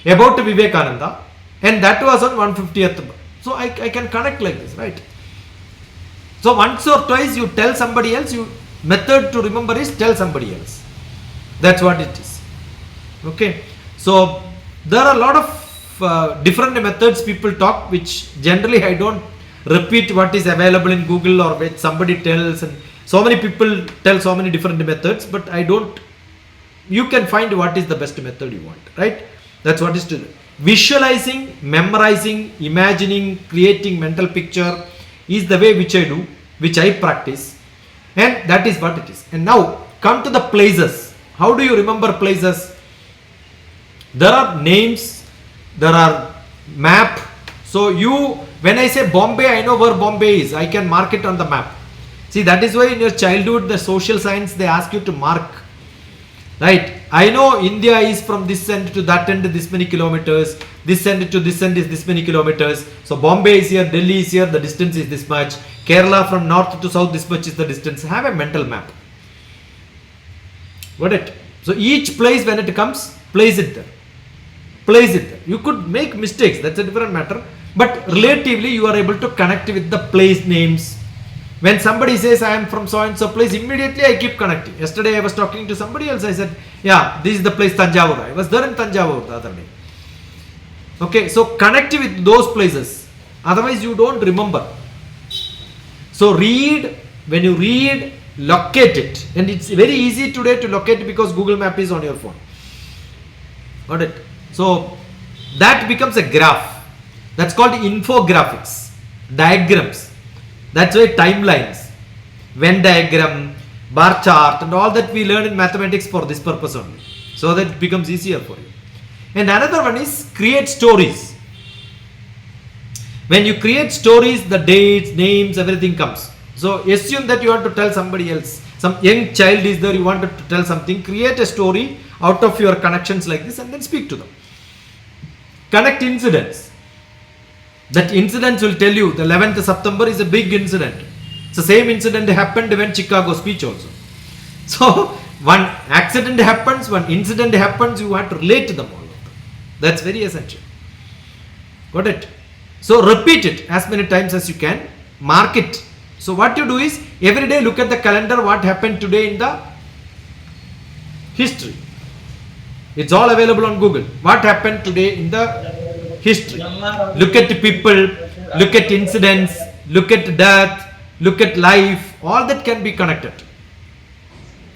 about Vivekananda and that was on 150th birth. So I can connect like this, right? So once or twice you tell somebody else, you method to remember is tell somebody else. That's what it is. Okay. So There are a lot of different methods people talk, which generally I don't repeat what is available in Google or which somebody tells, and so many people tell so many different methods, but I don't. You can find what is the best method you want, right? That's what is to do. Visualizing, memorizing, imagining, creating mental picture is the way which I do, which I practice, and that is what it is. And now come to the places. How do you remember places? There are names, there are map. So you, when I say Bombay, I know where Bombay is. I can mark it on the map. See, that is why in your childhood, the social science, they ask you to mark. Right? I know India is from this end to that end this many kilometers. This end to this end is this many kilometers. So Bombay is here, Delhi is here, the distance is this much. Kerala from north to south, this much is the distance. Have a mental map. Got it? So each place when it comes, place it there. Place it there. You could make mistakes, that's a different matter. But relatively you are able to connect with the place names. When somebody says I am from so and so place, immediately I keep connecting. Yesterday I was talking to somebody else, I said, yeah, this is the place Tanjavur. I was there in Tanjavur the other day. Okay, so connect with those places. Otherwise you don't remember. So read, when you read, locate it. And it's very easy today to locate because Google Map is on your phone. Got it? So that becomes a graph. That's called infographics, diagrams. That's why timelines, Venn diagram, bar chart, and all that we learn in mathematics for this purpose only. So that it becomes easier for you. And another one is create stories. When you create stories, the dates, names, everything comes. So assume that you want to tell somebody else. Some young child is there, you want to tell something. Create a story out of your connections like this and then speak to them. Connect incidents. That incident will tell you the 11th of September is a big incident. It's the same incident happened when Chicago speech also. So one accident happens, one incident happens, you have to relate to them all of them. That's very essential. Got it? So repeat it as many times as you can. Mark it. So what you do is every day look at the calendar, what happened today in the history. It's all available on Google. What happened today in the history. Look at the people, look at incidents, look at death, look at life, all that can be connected.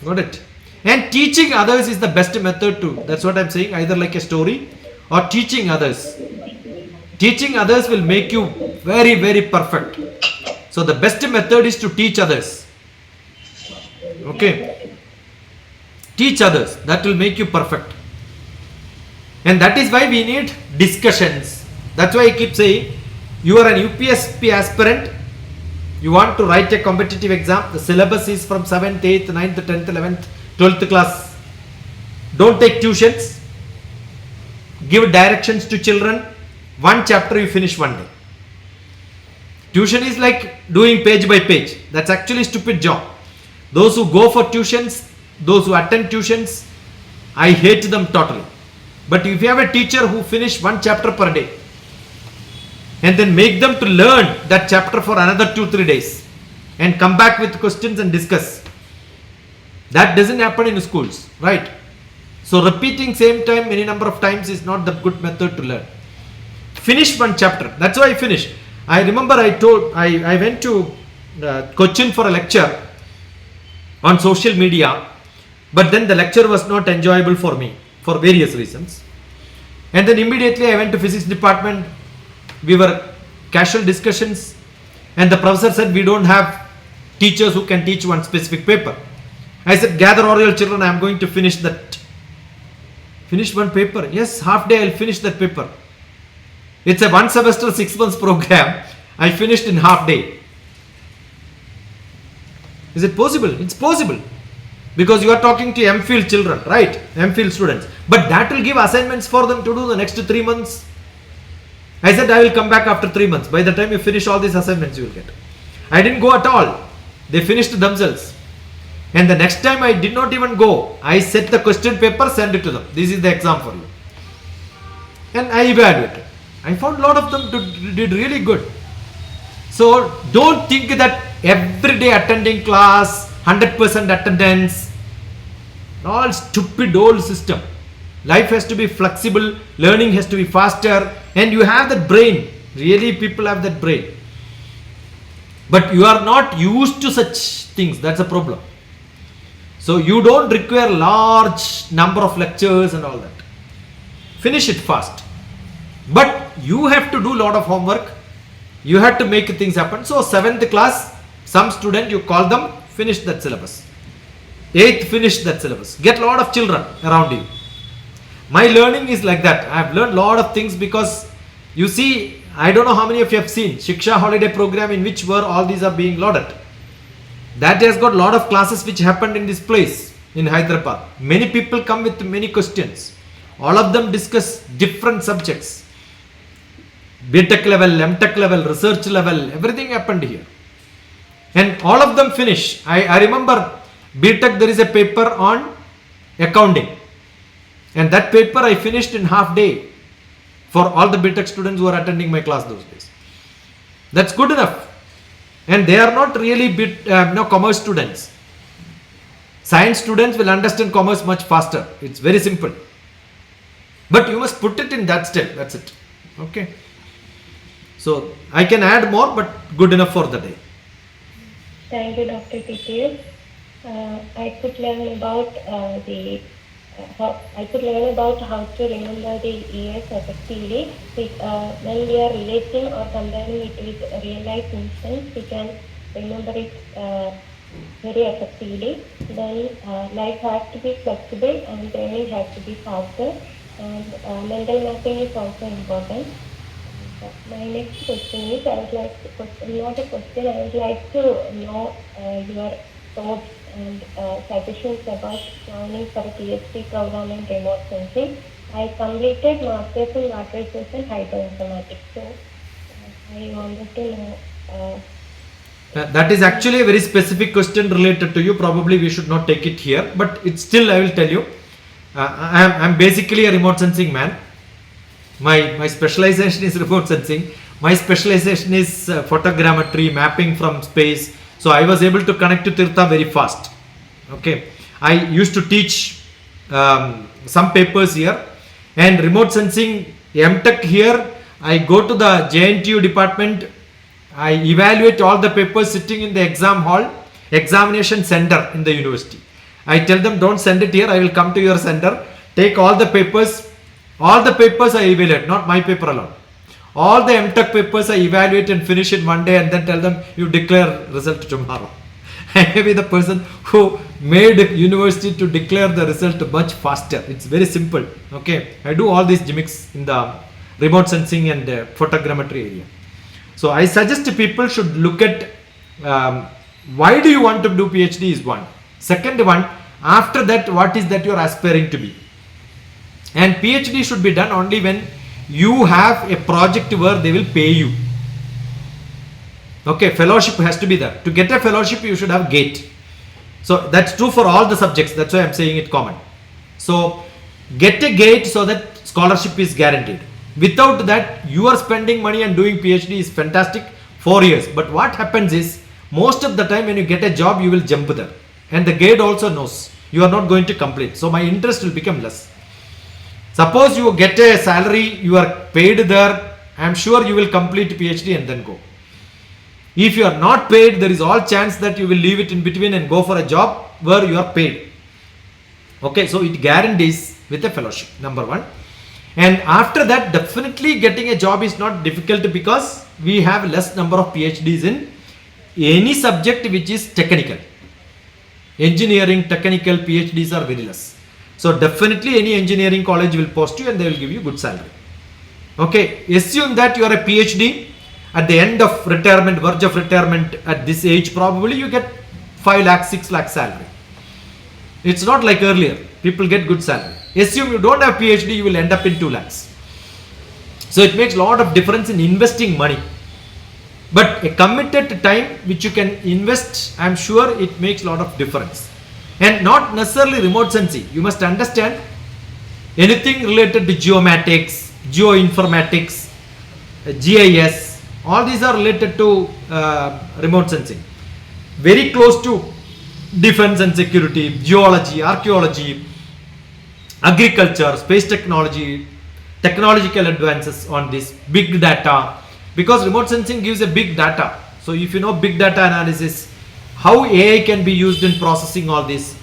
Got it? And teaching others is the best method too. That's what I'm saying, either like a story or teaching others. Teaching others will make you very, very perfect. So the best method is to teach others. Okay? Teach others. That will make you perfect. And that is why we need discussions. That's why I keep saying, you are an UPSC aspirant, you want to write a competitive exam, the syllabus is from 7th, 8th, 9th, 10th, 11th, 12th class. Don't take tuitions. Give directions to children. One chapter you finish one day. Tuition is like doing page by page. That's actually a stupid job. Those who go for tuitions, those who attend tuitions, I hate them totally. But if you have a teacher who finish one chapter per day and then make them to learn that chapter for another 2-3 days and come back with questions and discuss. That doesn't happen in schools, right? So repeating same time many number of times is not the good method to learn. Finish one chapter. That's why I finished. I remember I went to Cochin for a lecture on social media, but then the lecture was not enjoyable for me for various reasons. And then immediately I went to physics department. We were casual discussions and the professor said we don't have teachers who can teach one specific paper. I said, gather all your children, I am going to finish that. Finish one paper. Yes, half day I'll finish that paper. It's a 1 semester 6 months program. I finished in half day. Is it possible? It's possible. Because you are talking to MPhil children, right? MPhil students. But that will give assignments for them to do the next 3 months. I said I will come back after 3 months. By the time you finish all these assignments you will get. I didn't go at all. They finished themselves. And the next time I did not even go. I set the question paper, send it to them. This is the exam for you. And I evaluated. I found a lot of them did really good. So don't think that every day attending class, 100% attendance, all stupid old system. Life has to be flexible, learning has to be faster, and you have that brain. Really, people have that brain. But you are not used to such things, that's a problem. So you don't require large number of lectures and all that. Finish it fast. But you have to do a lot of homework. You have to make things happen. So 7th class, some student you call them, finish that syllabus. 8th, finish that syllabus. Get a lot of children around you. My learning is like that. I have learned a lot of things because you see, I don't know how many of you have seen Shiksha holiday program in which where all these are being loaded. That has got a lot of classes which happened in this place in Hyderabad. Many people come with many questions. All of them discuss different subjects. BTech level, MTech level, research level, everything happened here. And all of them finish. I remember BTech there is a paper on accounting. And that paper I finished in half day for all the BTech students who are attending my class those days. That's good enough. And they are not really commerce students. Science students will understand commerce much faster. It's very simple. But you must put it in that step. That's it. Okay. So I can add more, but good enough for the day. Thank you, Dr. TPS. I could learn about how to remember the years effectively. When we are relating or comparing it with real life instance, we can remember it very effectively. Then life has to be flexible and learning has to be faster, and mental mapping is also important. My next question is, I would like to know your thoughts and suggestions about planning for a PhD program in remote sensing. I completed Masters in Water Resource and Hydroinformatics, so I wanted to know. That is actually a very specific question related to you. Probably we should not take it here, but it's still, I will tell you. I'm basically a remote sensing man. My specialization is remote sensing. My specialization is photogrammetry, mapping from space. So I was able to connect to Theertha very fast. Okay, I used to teach some papers here, and remote sensing MTech here. I go to the JNTU department. I evaluate all the papers sitting in the exam hall, examination center in the university. I tell them, don't send it here. I will come to your center, take all the papers. All the papers I evaluate, not my paper alone. All the MTech papers I evaluate and finish in one day, and then tell them you declare result tomorrow. I may be the person who made university to declare the result much faster. It's very simple. Okay, I do all these gimmicks in the remote sensing and photogrammetry area. So I suggest people should look at why do you want to do PhD is one. Second one, after that, what is that you are aspiring to be? And PhD should be done only when you have a project where they will pay you. Okay, fellowship has to be there. To get a fellowship, you should have GATE. So that's true for all the subjects. That's why I'm saying it common. So get a GATE so that scholarship is guaranteed. Without that, you are spending money and doing PhD is fantastic, 4 years. But what happens is, most of the time when you get a job, you will jump there. And the GATE also knows you are not going to complete. So my interest will become less. Suppose you get a salary, you are paid there, I am sure you will complete PhD and then go. If you are not paid, there is all chance that you will leave it in between and go for a job where you are paid. Okay, so it guarantees with a fellowship, number one. And after that, definitely getting a job is not difficult because we have less number of PhDs in any subject which is technical. Engineering, technical, PhDs are very less. So definitely any engineering college will post you and they will give you good salary. Okay, assume that you are a PhD at the end of retirement, verge of retirement at this age, probably you get 5 lakh, 6 lakh salary. It's not like earlier, people get good salary. Assume you don't have PhD, you will end up in 2 lakhs. So it makes a lot of difference in investing money. But a committed time which you can invest, I'm sure it makes a lot of difference. And not necessarily remote sensing. You must understand anything related to geomatics, geoinformatics, GIS, all these are related to remote sensing. Very close to defense and security, geology, archaeology, agriculture, space technology, technological advances on this, big data, because remote sensing gives a big data. So if you know big data analysis, how AI can be used in processing all this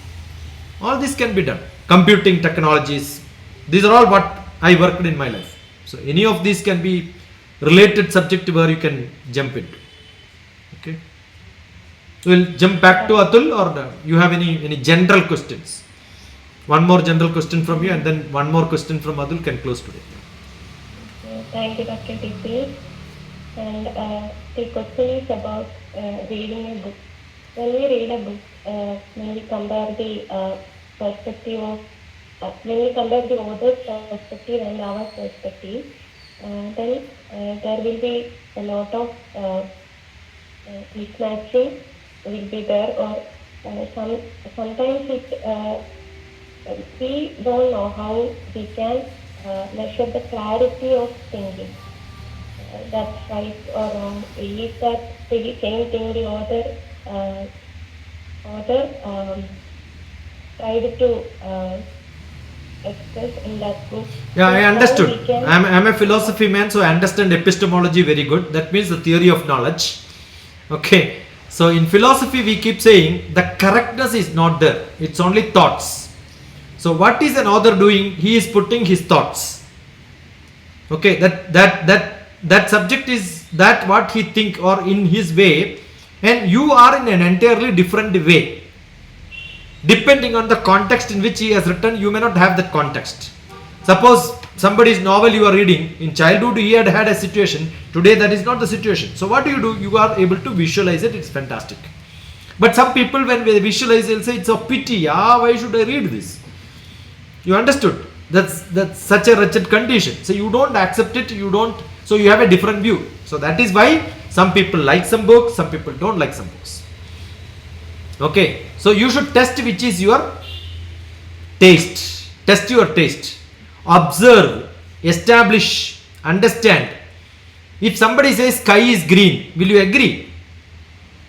can be done. Computing technologies, these are all what I worked in my life. So any of these can be related subject where you can jump into. Okay. We'll jump back to Athul, or you have any general questions? One more general question from you, and then one more question from Athul can close today. Thank you, Dr. TPS. And the question is about reading a book. When we read a book, when we compare the perspective of, when we compare the author's perspective and our perspective, then there will be a lot of mismatching will be there, or sometimes we don't know how we can measure the clarity of thinking. That's right or wrong. Is that the same thing the author tried to express in that book? Yeah, So I how understood. we can- I'm a philosophy man, so I understand epistemology very good. That means the theory of knowledge. Okay. So in philosophy we keep saying the correctness is not there. It's only thoughts. So what is an author doing? He is putting his thoughts. Okay. That subject is that what he think or in his way, and you are in an entirely different way. Depending on the context in which he has written, you may not have that context. Suppose somebody's novel you are reading, in childhood he had a situation, today that is not the situation. So what do? You are able to visualize it, it's fantastic. But some people when they visualize, they'll say it's a pity, why should I read this? You understood? That's such a wretched condition. So you don't accept it, so you have a different view. So that is why some people like some books, some people don't like some books. Okay, so you should test which is your taste. Test your taste. Observe, establish, understand. If somebody says sky is green, will you agree?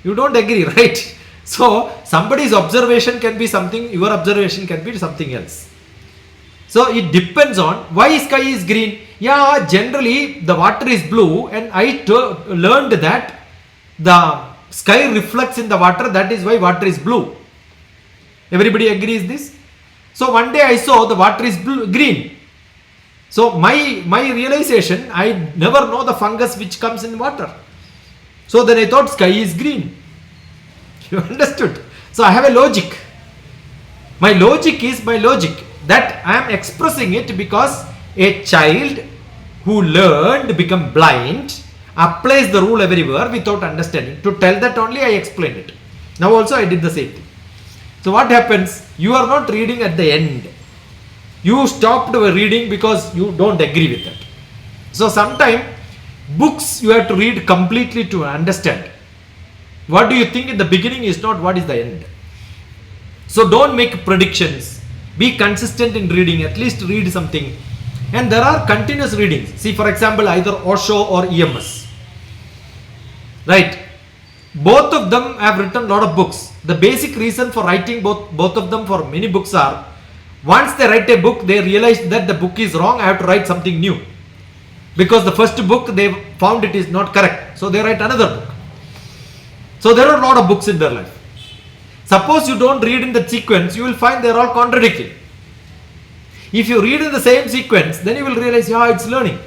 You don't agree, right? So somebody's observation can be something, your observation can be something else. So it depends on why sky is green. Yeah, generally the water is blue, and I learned that the sky reflects in the water, that is why water is blue. Everybody agrees this? So one day I saw the water is green. So my realization, I never know the fungus which comes in water. So then I thought sky is green. You understood? So I have a logic. My logic is my logic. That I am expressing it because a child who learned become blind applies the rule everywhere without understanding. To tell that only I explained it. Now also I did the same thing. So what happens? You are not reading at the end. You stopped reading because you don't agree with that. So sometimes books you have to read completely to understand. What do you think in the beginning is not what is the end. So don't make predictions. Be consistent in reading, at least read something. And there are continuous readings. See, for example, either Osho or EMS. Right? Both of them have written a lot of books. The basic reason for writing both of them for many books are, once they write a book, they realize that the book is wrong, I have to write something new. Because the first book they found it is not correct. So they write another book. So there are a lot of books in their life. Suppose you don't read in the sequence, you will find they are all contradicting. If you read in the same sequence, then you will realize, it's learning.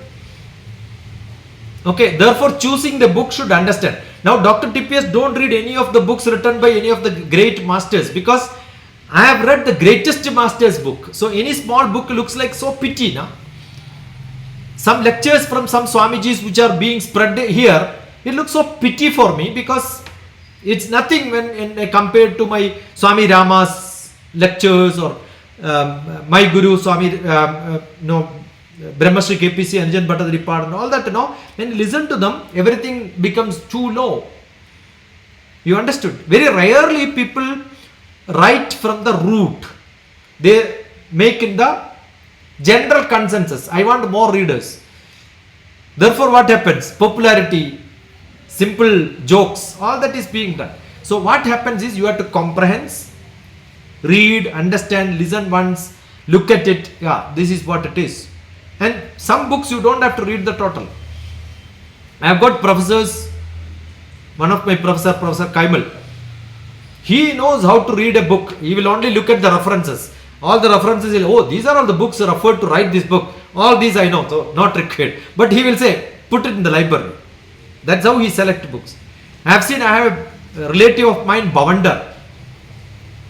Okay, therefore choosing the book should understand. Now Dr. TPS don't read any of the books written by any of the great masters, because I have read the greatest master's book. So any small book looks like so pity. Na? Some lectures from some Swamijis which are being spread here, it looks so pity for me, because it's nothing when compared to my Swami Rama's lectures or my Guru Swami Brahmashri KPC Anjan Bhattadripad and all that. When you listen to them, everything becomes too low. You understood? Very rarely people write from the root. They make in the general consensus. I want more readers. Therefore what happens? Popularity, simple jokes, all that is being done. So what happens is you have to comprehend, read, understand, listen once, look at it, yeah, this is what it is. And some books you don't have to read the total. I have got professors, one of my Professor Kaimal, he knows how to read a book. He will only look at the references. All the references, these are all the books referred to write this book. All these I know, so not required. But he will say, put it in the library. That's how he selects books. I have a relative of mine, Bhavandar.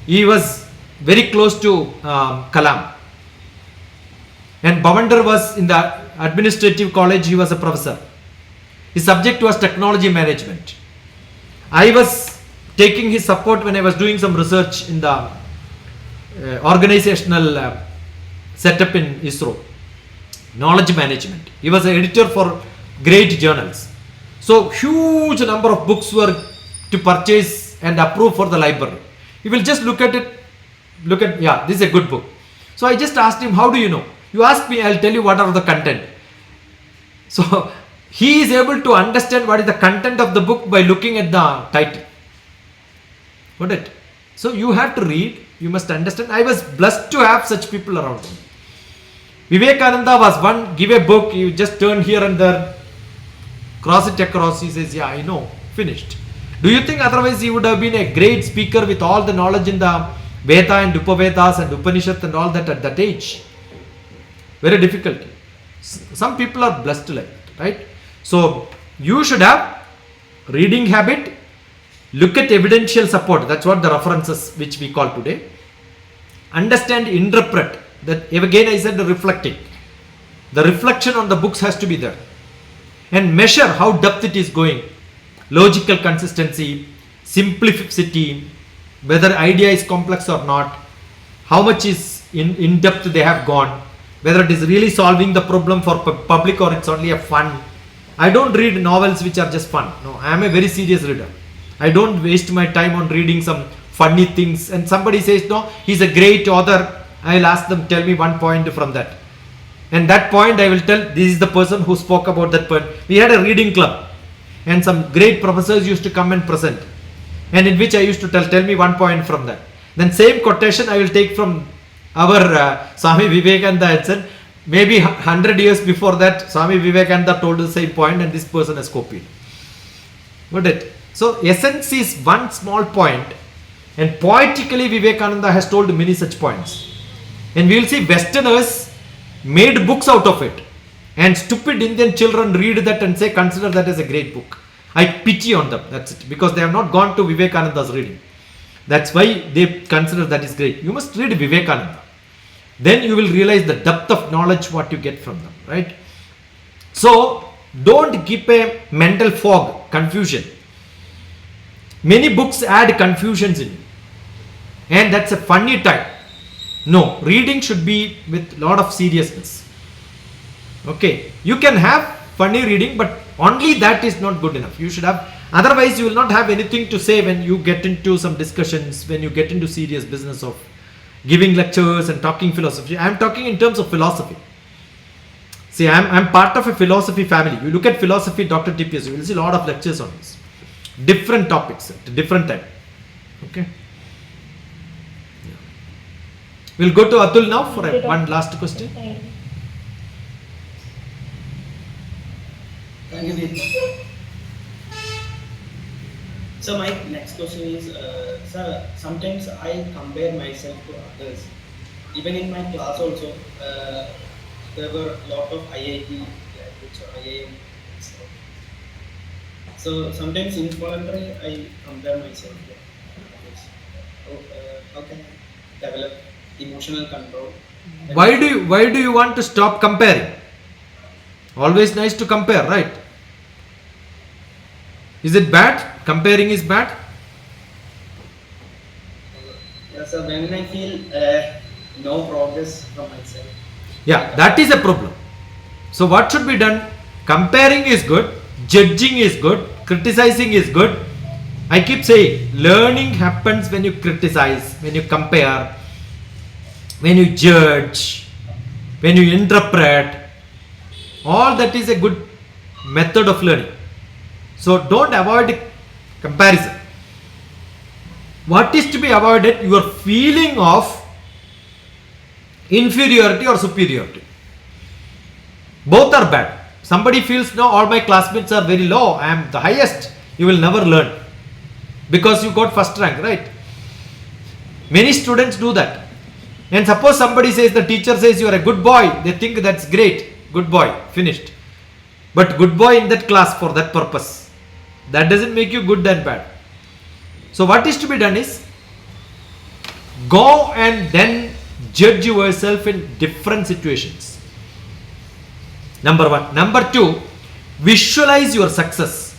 He was very close to Kalam. And Bhavandar was in the administrative college, he was a professor. His subject was technology management. I was taking his support when I was doing some research in the organizational setup in ISRO. Knowledge management. He was an editor for great journals. So huge number of books were to purchase and approve for the library. He will just look at it, yeah, this is a good book. So I just asked him, how do you know? You ask me, I'll tell you what are the content. So he is able to understand what is the content of the book by looking at the title. Got it? So you have to read, you must understand. I was blessed to have such people around me. Vivekananda was one, give a book, you just turn here and there, cross it across, he says, yeah, I know, finished. Do you think otherwise he would have been a great speaker with all the knowledge in the Veda and Upavedas and Upanishad and all that at that age? Very difficult. Some people are blessed like that, right? So you should have reading habit, look at evidential support, that's what the references which we call today. Understand, interpret, that again I said the reflecting. The reflection on the books has to be there. And measure how depth it is going. Logical consistency, simplicity, whether idea is complex or not, how much is in depth they have gone, whether it is really solving the problem for public or it's only a fun. I don't read novels which are just fun. No, I am a very serious reader. I don't waste my time on reading some funny things. And somebody says, no, he's a great author. I'll ask them, tell me one point from that. And that point I will tell, this is the person who spoke about that point. We had a reading club and some great professors used to come and present. And in which I used to tell me one point from that. Then same quotation I will take from our Swami Vivekananda and said, maybe 100 years before that, Swami Vivekananda told the same point and this person has copied. Got it? So essence is one small point, and poetically Vivekananda has told many such points. And we will see Westerners made books out of it. And stupid Indian children read that and say, consider that as a great book. I pity on them, that's it. Because they have not gone to Vivekananda's reading. That's why they consider that is great. You must read Vivekananda. Then you will realize the depth of knowledge what you get from them, right? So, don't keep a mental fog, confusion. Many books add confusions in you. And that's a funny time. No, reading should be with lot of seriousness. Okay, you can have funny reading, but only that is not good enough. You should have, otherwise you will not have anything to say when you get into some discussions, when you get into serious business of giving lectures and talking philosophy. I am talking in terms of philosophy. See, I am part of a philosophy family. You look at philosophy, DrTPS, you will see a lot of lectures on this. Different topics at different time. Okay. We'll go to Athul now for one last question. Thank you, Theertha. So my next question is, sir, sometimes I compare myself to others. Even in my class also, there were a lot of IIT graduates or IIM. So sometimes involuntarily I compare myself to others. How can I develop emotional control? Why do you want to stop comparing? Always nice to compare, right? Is it bad? Comparing is bad? Yes, sir. When I feel no progress from myself. Yeah, that is a problem. So what should be done? Comparing is good, judging is good, criticizing is good. I keep saying, learning happens when you criticize, when you compare, when you judge, when you interpret. All that is a good method of learning. So don't avoid comparison. What is to be avoided? Your feeling of inferiority or superiority. Both are bad. Somebody feels, no, all my classmates are very low, I am the highest. You will never learn because you got first rank, right? Many students do that. And suppose somebody says, the teacher says you are a good boy, they think that's great, good boy, finished. But good boy in that class for that purpose. That doesn't make you good and bad. So what is to be done is, go and then judge yourself in different situations. Number one. Number two, visualize your success.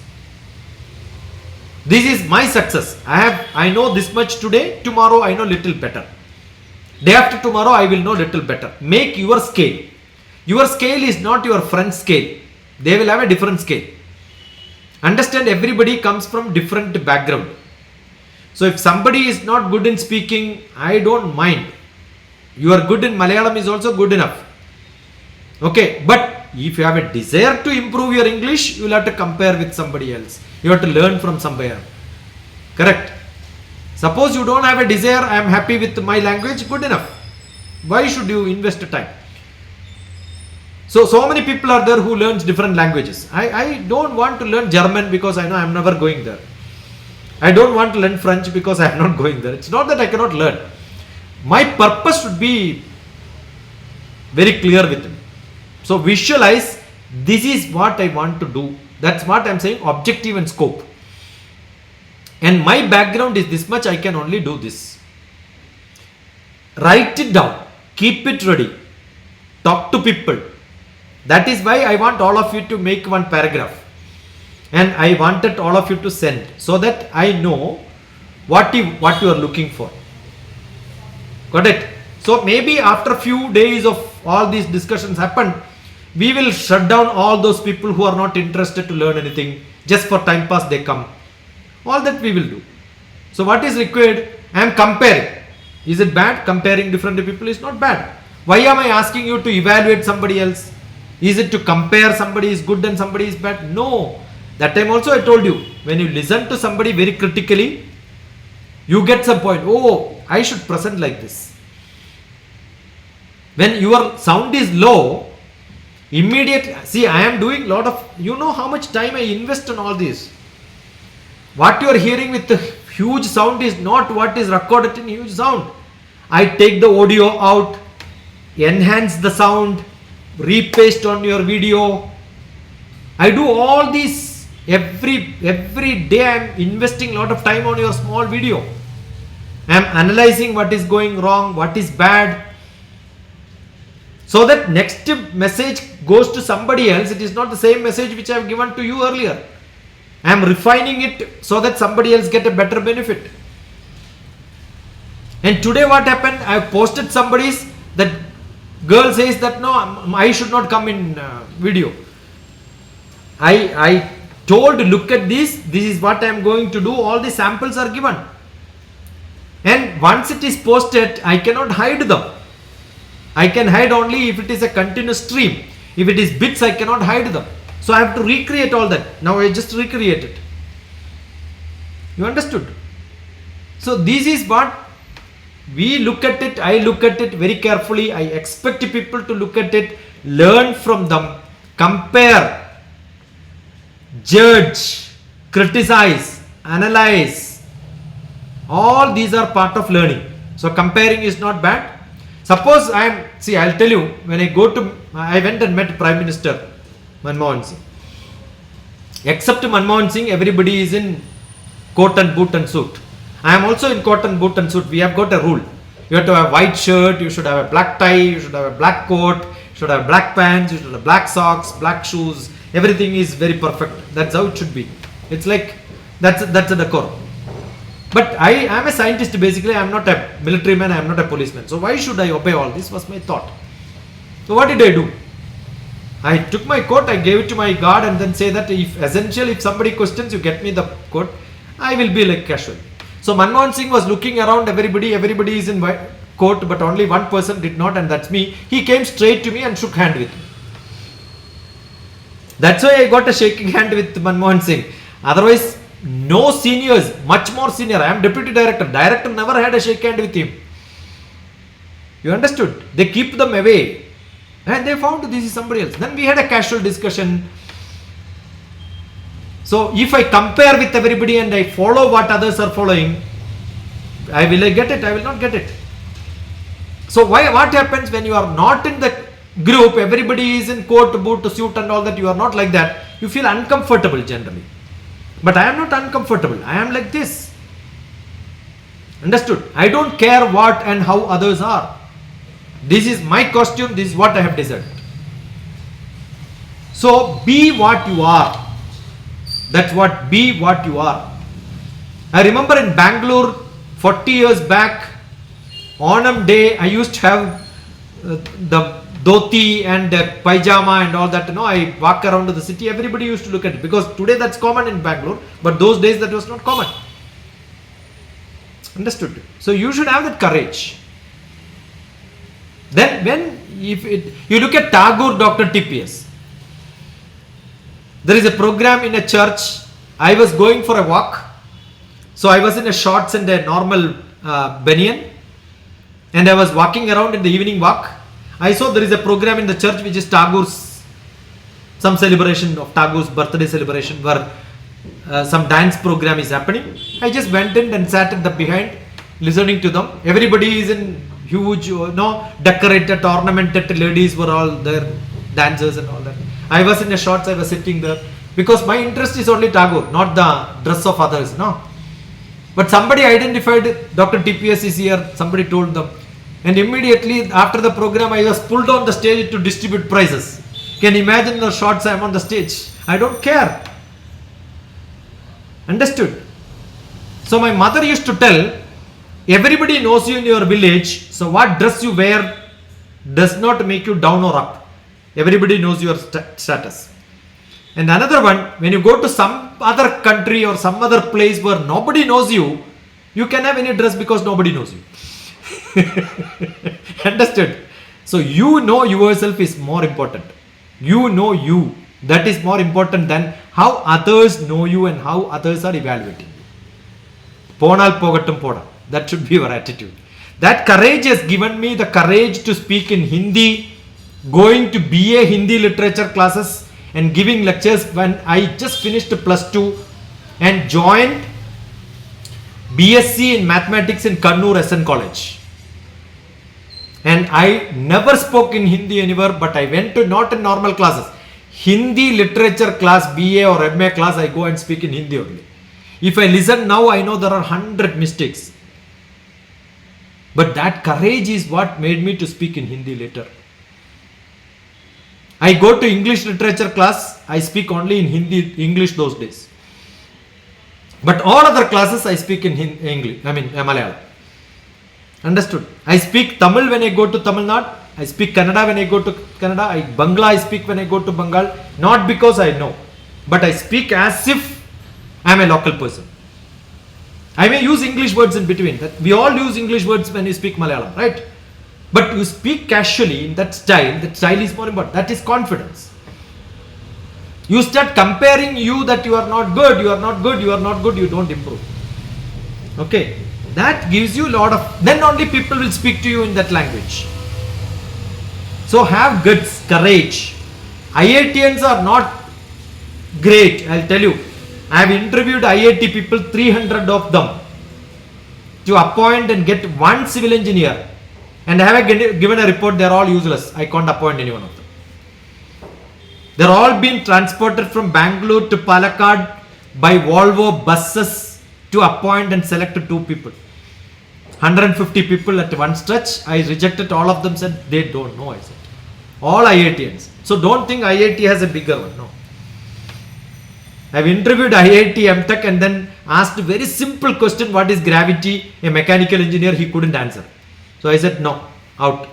This is my success. I know this much today, tomorrow I know little better. Day after tomorrow I will know little better. Make your scale. Your scale is not your friend's scale. They will have a different scale. Understand, everybody comes from different background. So if somebody is not good in speaking, I don't mind. You are good in Malayalam is also good enough. Okay, but if you have a desire to improve your English, you will have to compare with somebody else. You have to learn from somewhere. Correct? Suppose you don't have a desire, I am happy with my language, good enough. Why should you invest time? So many people are there who learns different languages. I don't want to learn German because I know I am never going there. I don't want to learn French because I am not going there. It's not that I cannot learn. My purpose should be very clear with me. So visualize, this is what I want to do. That's what I am saying, objective and scope. And my background is this much, I can only do this. Write it down. Keep it ready. Talk to people. That is why I want all of you to make one paragraph. And I wanted all of you to send, so that I know what you are looking for. Got it? So maybe after a few days of all these discussions happened, we will shut down all those people who are not interested to learn anything. Just for time pass they come. All that we will do. So what is required? I am comparing. Is it bad? Comparing different people is not bad. Why am I asking you to evaluate somebody else? Is it to compare somebody is good and somebody is bad? No. That time also I told you, when you listen to somebody very critically, you get some point. Oh, I should present like this. When your sound is low, immediately, see, I am doing lot of, you know how much time I invest on all this. What you are hearing with the huge sound is not what is recorded in huge sound. I take the audio out, enhance the sound, repaste on your video. I do all these. Every day I am investing a lot of time on your small video. I am analyzing what is going wrong, what is bad. So that next message goes to somebody else. It is not the same message which I have given to you earlier. I am refining it so that somebody else get a better benefit. And today what happened? I have posted somebody's, that girl says that no, I should not come in video. I told, look at this is what I am going to do, all the samples are given. And once it is posted, I cannot hide them. I can hide only if it is a continuous stream. If it is bits, I cannot hide them. So I have to recreate all that. Now I just recreate it. You understood? So this is what we look at it. I look at it very carefully. I expect people to look at it, learn from them, compare, judge, criticize, analyze. All these are part of learning. So comparing is not bad. Suppose I'll tell you, when I went and met Prime Minister Manmohan Singh. Except Manmohan Singh, everybody is in coat and boot and suit. I am also in coat and boot and suit. We have got a rule. You have to have a white shirt, you should have a black tie, you should have a black coat, you should have black pants, you should have black socks, black shoes. Everything is very perfect. That's how it should be. It's like, that's a decorum. But I am a scientist basically. I am not a military man, I am not a policeman. So why should I obey all this was my thought. So what did I do? I took my coat, I gave it to my guard and then say that if somebody questions, you get me the coat. I will be like casual. So Manmohan Singh was looking around, everybody is in white coat, but only one person did not, and that's me. He came straight to me and shook hand with me. That's why I got a shaking hand with Manmohan Singh. Otherwise, no seniors, much more senior. I am deputy director. Director never had a shake hand with him. You understood? They keep them away. And they found this is somebody else. Then we had a casual discussion. So if I compare with everybody and I follow what others are following, will I get it? I will not get it. So what happens when you are not in the group, everybody is in coat, boot, suit and all that, you are not like that, you feel uncomfortable generally. But I am not uncomfortable. I am like this. Understood? I don't care what and how others are. This is my costume. This is what I have decided. So be what you are. That's what, be what you are. I remember in Bangalore 40 years back, Onam day, I used to have the dhoti and pajama and all that. I walk around to the city. Everybody used to look at it because today that's common in Bangalore, but those days that was not common. Understood? So you should have that courage. Then you look at Tagore, DrTPS. There is a program in a church. I was going for a walk. So I was in a shorts and a normal banyan. And I was walking around in the evening walk. I saw there is a program in the church which is Tagore's, some celebration of Tagore's birthday celebration where some dance program is happening. I just went in and sat at the behind listening to them. Everybody is in huge, decorated, ornamented ladies were all there, dancers and all that. I was in a shorts, I was sitting there because my interest is only Tagore, not the dress of others. No. But somebody identified DrTPS is here, somebody told them. And immediately after the program, I was pulled on the stage to distribute prizes. Can you imagine the shots I am on the stage? I don't care. Understood? So my mother used to tell, everybody knows you in your village, so what dress you wear does not make you down or up. Everybody knows your status. And another one, when you go to some other country or some other place where nobody knows you, you can have any dress because nobody knows you. Understood? So you know yourself is more important. You know you. That is more important than how others know you and how others are evaluating you. Ponal pogattum poda. That should be your attitude. That courage has given me the courage to speak in Hindi, going to BA Hindi literature classes and giving lectures when I just finished +2 and joined BSc in mathematics in Kannur SN College. And I never spoke in Hindi anywhere, but I went to not in normal classes. Hindi literature class, BA or MA class, I go and speak in Hindi only. If I listen now, I know there are 100 mistakes. But that courage is what made me to speak in Hindi later. I go to English literature class, I speak only in Hindi, English those days. But all other classes I speak in English, Malayalam. Understood? I speak Tamil when I go to Tamil Nadu. I speak Kannada when I go to Kannada. Bangla I speak when I go to Bengal. Not because I know, but I speak as if I am a local person. I may use English words in between. We all use English words when we speak Malayalam, right? But you speak casually in that style is more important. That is confidence. You start comparing you that you are not good, you don't improve. Okay? That gives you a lot of, then only people will speak to you in that language. So have guts, courage. IITians are not great, I'll tell you. I have interviewed IIT people, 300 of them, to appoint and get one civil engineer. And I have given a report, they are all useless. I can't appoint any one of them. They are all being transported from Bangalore to Palakkad by Volvo buses to appoint and select 2 people. 150 people at one stretch. I rejected all of them, said they don't know. I said all IITians. So don't think IIT has a bigger one. No. I have interviewed IIT MTech and then asked a very simple question, what is gravity? A mechanical engineer, he couldn't answer. So I said no, out.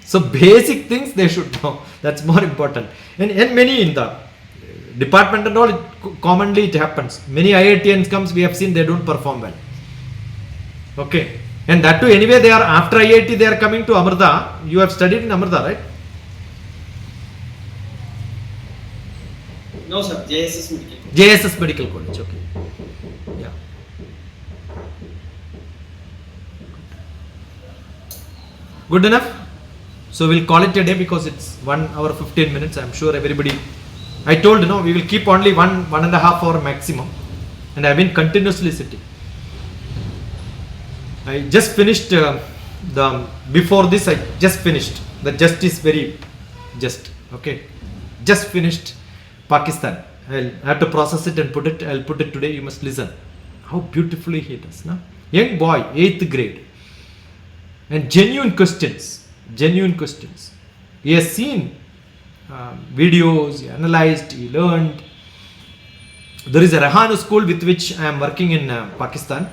So basic things they should know. That's more important. And many in the department and all, commonly it happens. Many IITians comes, we have seen they don't perform well. Okay. And that too, anyway, they are after IIT, they are coming to Amrita. You have studied in Amrita, right? No, sir. JSS Medical College. JSS Medical College. Okay. Yeah. Good enough? So we'll call it a day because it's 1 hour 15 minutes. I'm sure everybody, I told we will keep only 1.5 hour maximum, and I've been continuously sitting. I just finished before this I just finished. The just is very just, okay. Just finished Pakistan. I'll have to process it and I'll put it today. You must listen. How beautifully he does, no? Young boy, 8th grade. And genuine questions. He has seen videos, he analyzed, he learned. There is a Rahanu school with which I am working in Pakistan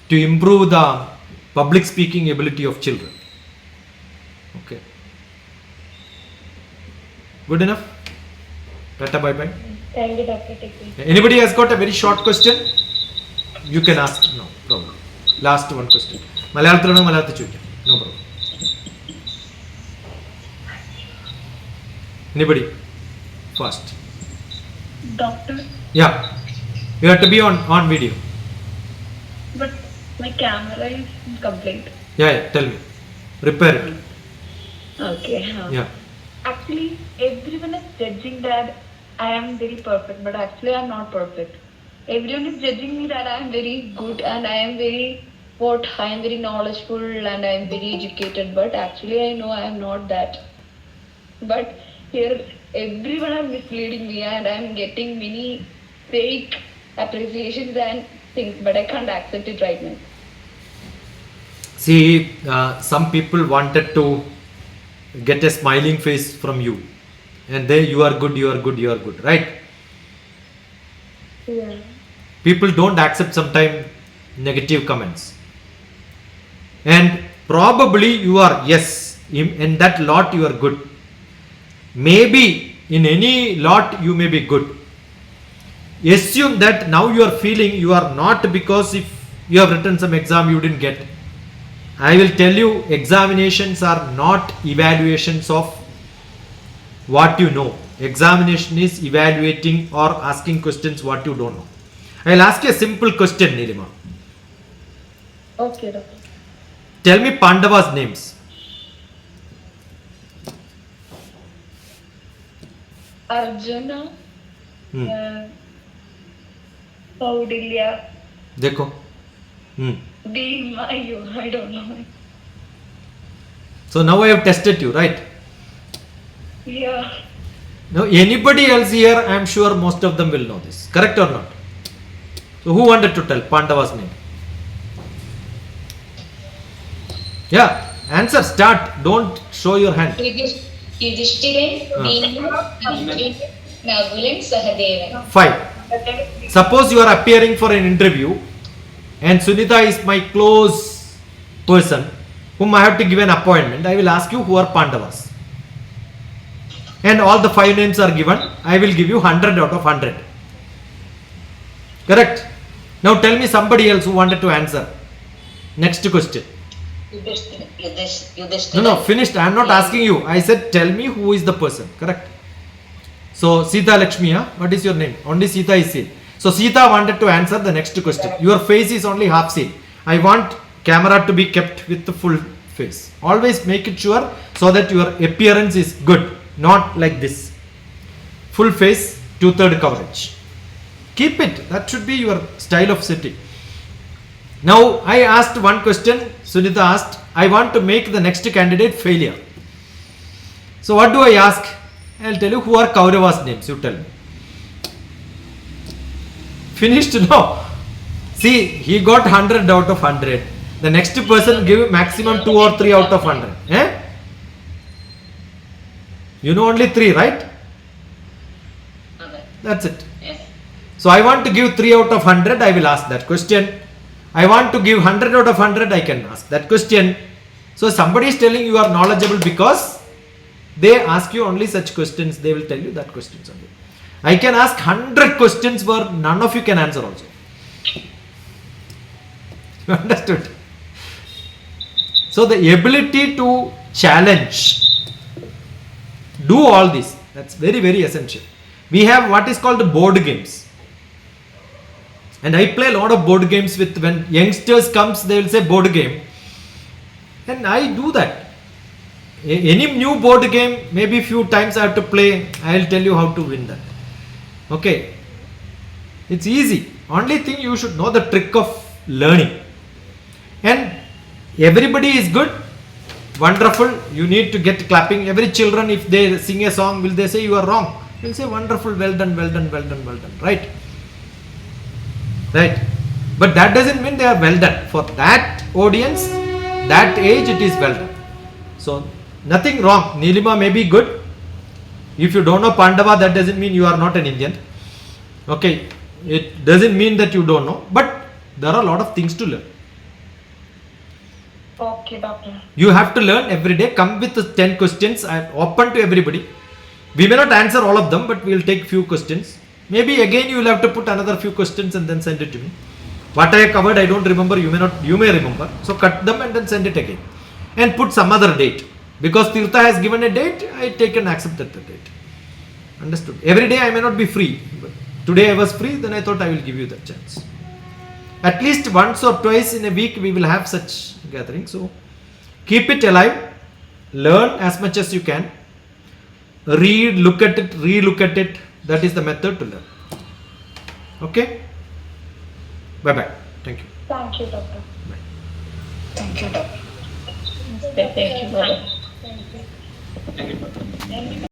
to improve the public speaking ability of children. Okay. Good enough? Tata, bye bye. Thank you, Dr. TPS. Anybody has got a very short question? You can ask. No problem. Last one question. Malayalam ചോദിക്കാം. No problem. Anybody? First. Doctor, Yeah. You have to be on video. but my camera is in complaint. Yeah. Tell me. Repair it. Okay. Yeah. Actually, everyone is judging that I am very perfect, but actually I am not perfect. Everyone is judging me that I am very good and I am very knowledgeable and I am very educated, but actually I know I am not that. But here everyone is misleading me and I am getting many fake appreciations and things, but I can't accept it right now. See, some people wanted to get a smiling face from you, and then you are good, right? Yeah. People don't accept sometimes negative comments, and probably you are, yes, in that lot you are good. Maybe in any lot you may be good. Assume that now you are feeling you are not, because if you have written some exam you didn't get. I will tell you, examinations are not evaluations of what you know. Examination is evaluating or asking questions what you don't know. I will ask you a simple question, Nilima. Okay, doctor. Tell me Pandavas' names. Arjuna, Kaudilya, Dekho. Bhima, I don't know. So now I have tested you, right? Yeah. Now anybody else here, I am sure most of them will know this. Correct or not? So who wanted to tell Pandavas' name? Yeah, answer, start. Don't show your hand. Yudhishthira, Bhima, Arjuna, Nakulan, Sahadevan. Fine. Suppose you are appearing for an interview and Sunita is my close person whom I have to give an appointment. I will ask you who are Pandavas. And all the 5 names are given. I will give you 100 out of 100. Correct? Now tell me somebody else who wanted to answer. Next question. Yudhishthira. No, finished. I am not asking you. I said tell me who is the person. Correct? So Sita Lakshmi, what is your name? Only Sita is seen. So Sita wanted to answer the next question. Your face is only half seen. I want camera to be kept with the full face. Always make it sure so that your appearance is good. Not like this. Full face, 2/3 coverage. Keep it. That should be your style of sitting. Now I asked one question. Sunita asked, I want to make the next candidate failure. So what do I ask? I'll tell you who are Kauravas' names. You tell me. Finished? No. See, he got 100 out of 100. The next person give maximum 2 or 3 out of 100. You know only 3, right? Okay. That's it. Yes. So I want to give 3 out of 100. I will ask that question. I want to give 100 out of 100. I can ask that question. So somebody is telling you are knowledgeable because they ask you only such questions. They will tell you that questions only. I can ask 100 questions where none of you can answer also. You understood? So the ability to challenge, do all this. That's very, very essential. We have what is called board games. And I play a lot of board games with, when youngsters comes, they will say board game. And I do that. Any new board game, maybe few times I have to play, I will tell you how to win that. Okay, it's easy. Only thing you should know the trick of learning. And everybody is good, wonderful, you need to get clapping. Every children, if they sing a song, will they say you are wrong? They will say wonderful, well done, well done, well done, well done, right? Right. But that doesn't mean they are well done. For that audience, that age, it is well done. So nothing wrong. Nilima may be good. If you don't know Pandava, that doesn't mean you are not an Indian. Okay, it doesn't mean that you don't know, but there are a lot of things to learn. Okay, doctor. You have to learn every day. Come with 10 questions. I am open to everybody. We may not answer all of them, but we will take few questions. Maybe again you will have to put another few questions and then send it to me. What I covered, I don't remember. You may remember. So cut them and then send it again, and put some other date. Because Theertha has given a date, I take and accept that date. Understood? Every day I may not be free. But today I was free, then I thought I will give you that chance. At least once or twice in a week we will have such gatherings. So keep it alive. Learn as much as you can. Read, look at it, re-look at it. That is the method to learn. Okay? Bye-bye. Thank you. Thank you, doctor. Bye. Thank you, doctor. Thank you, brother. Thank you.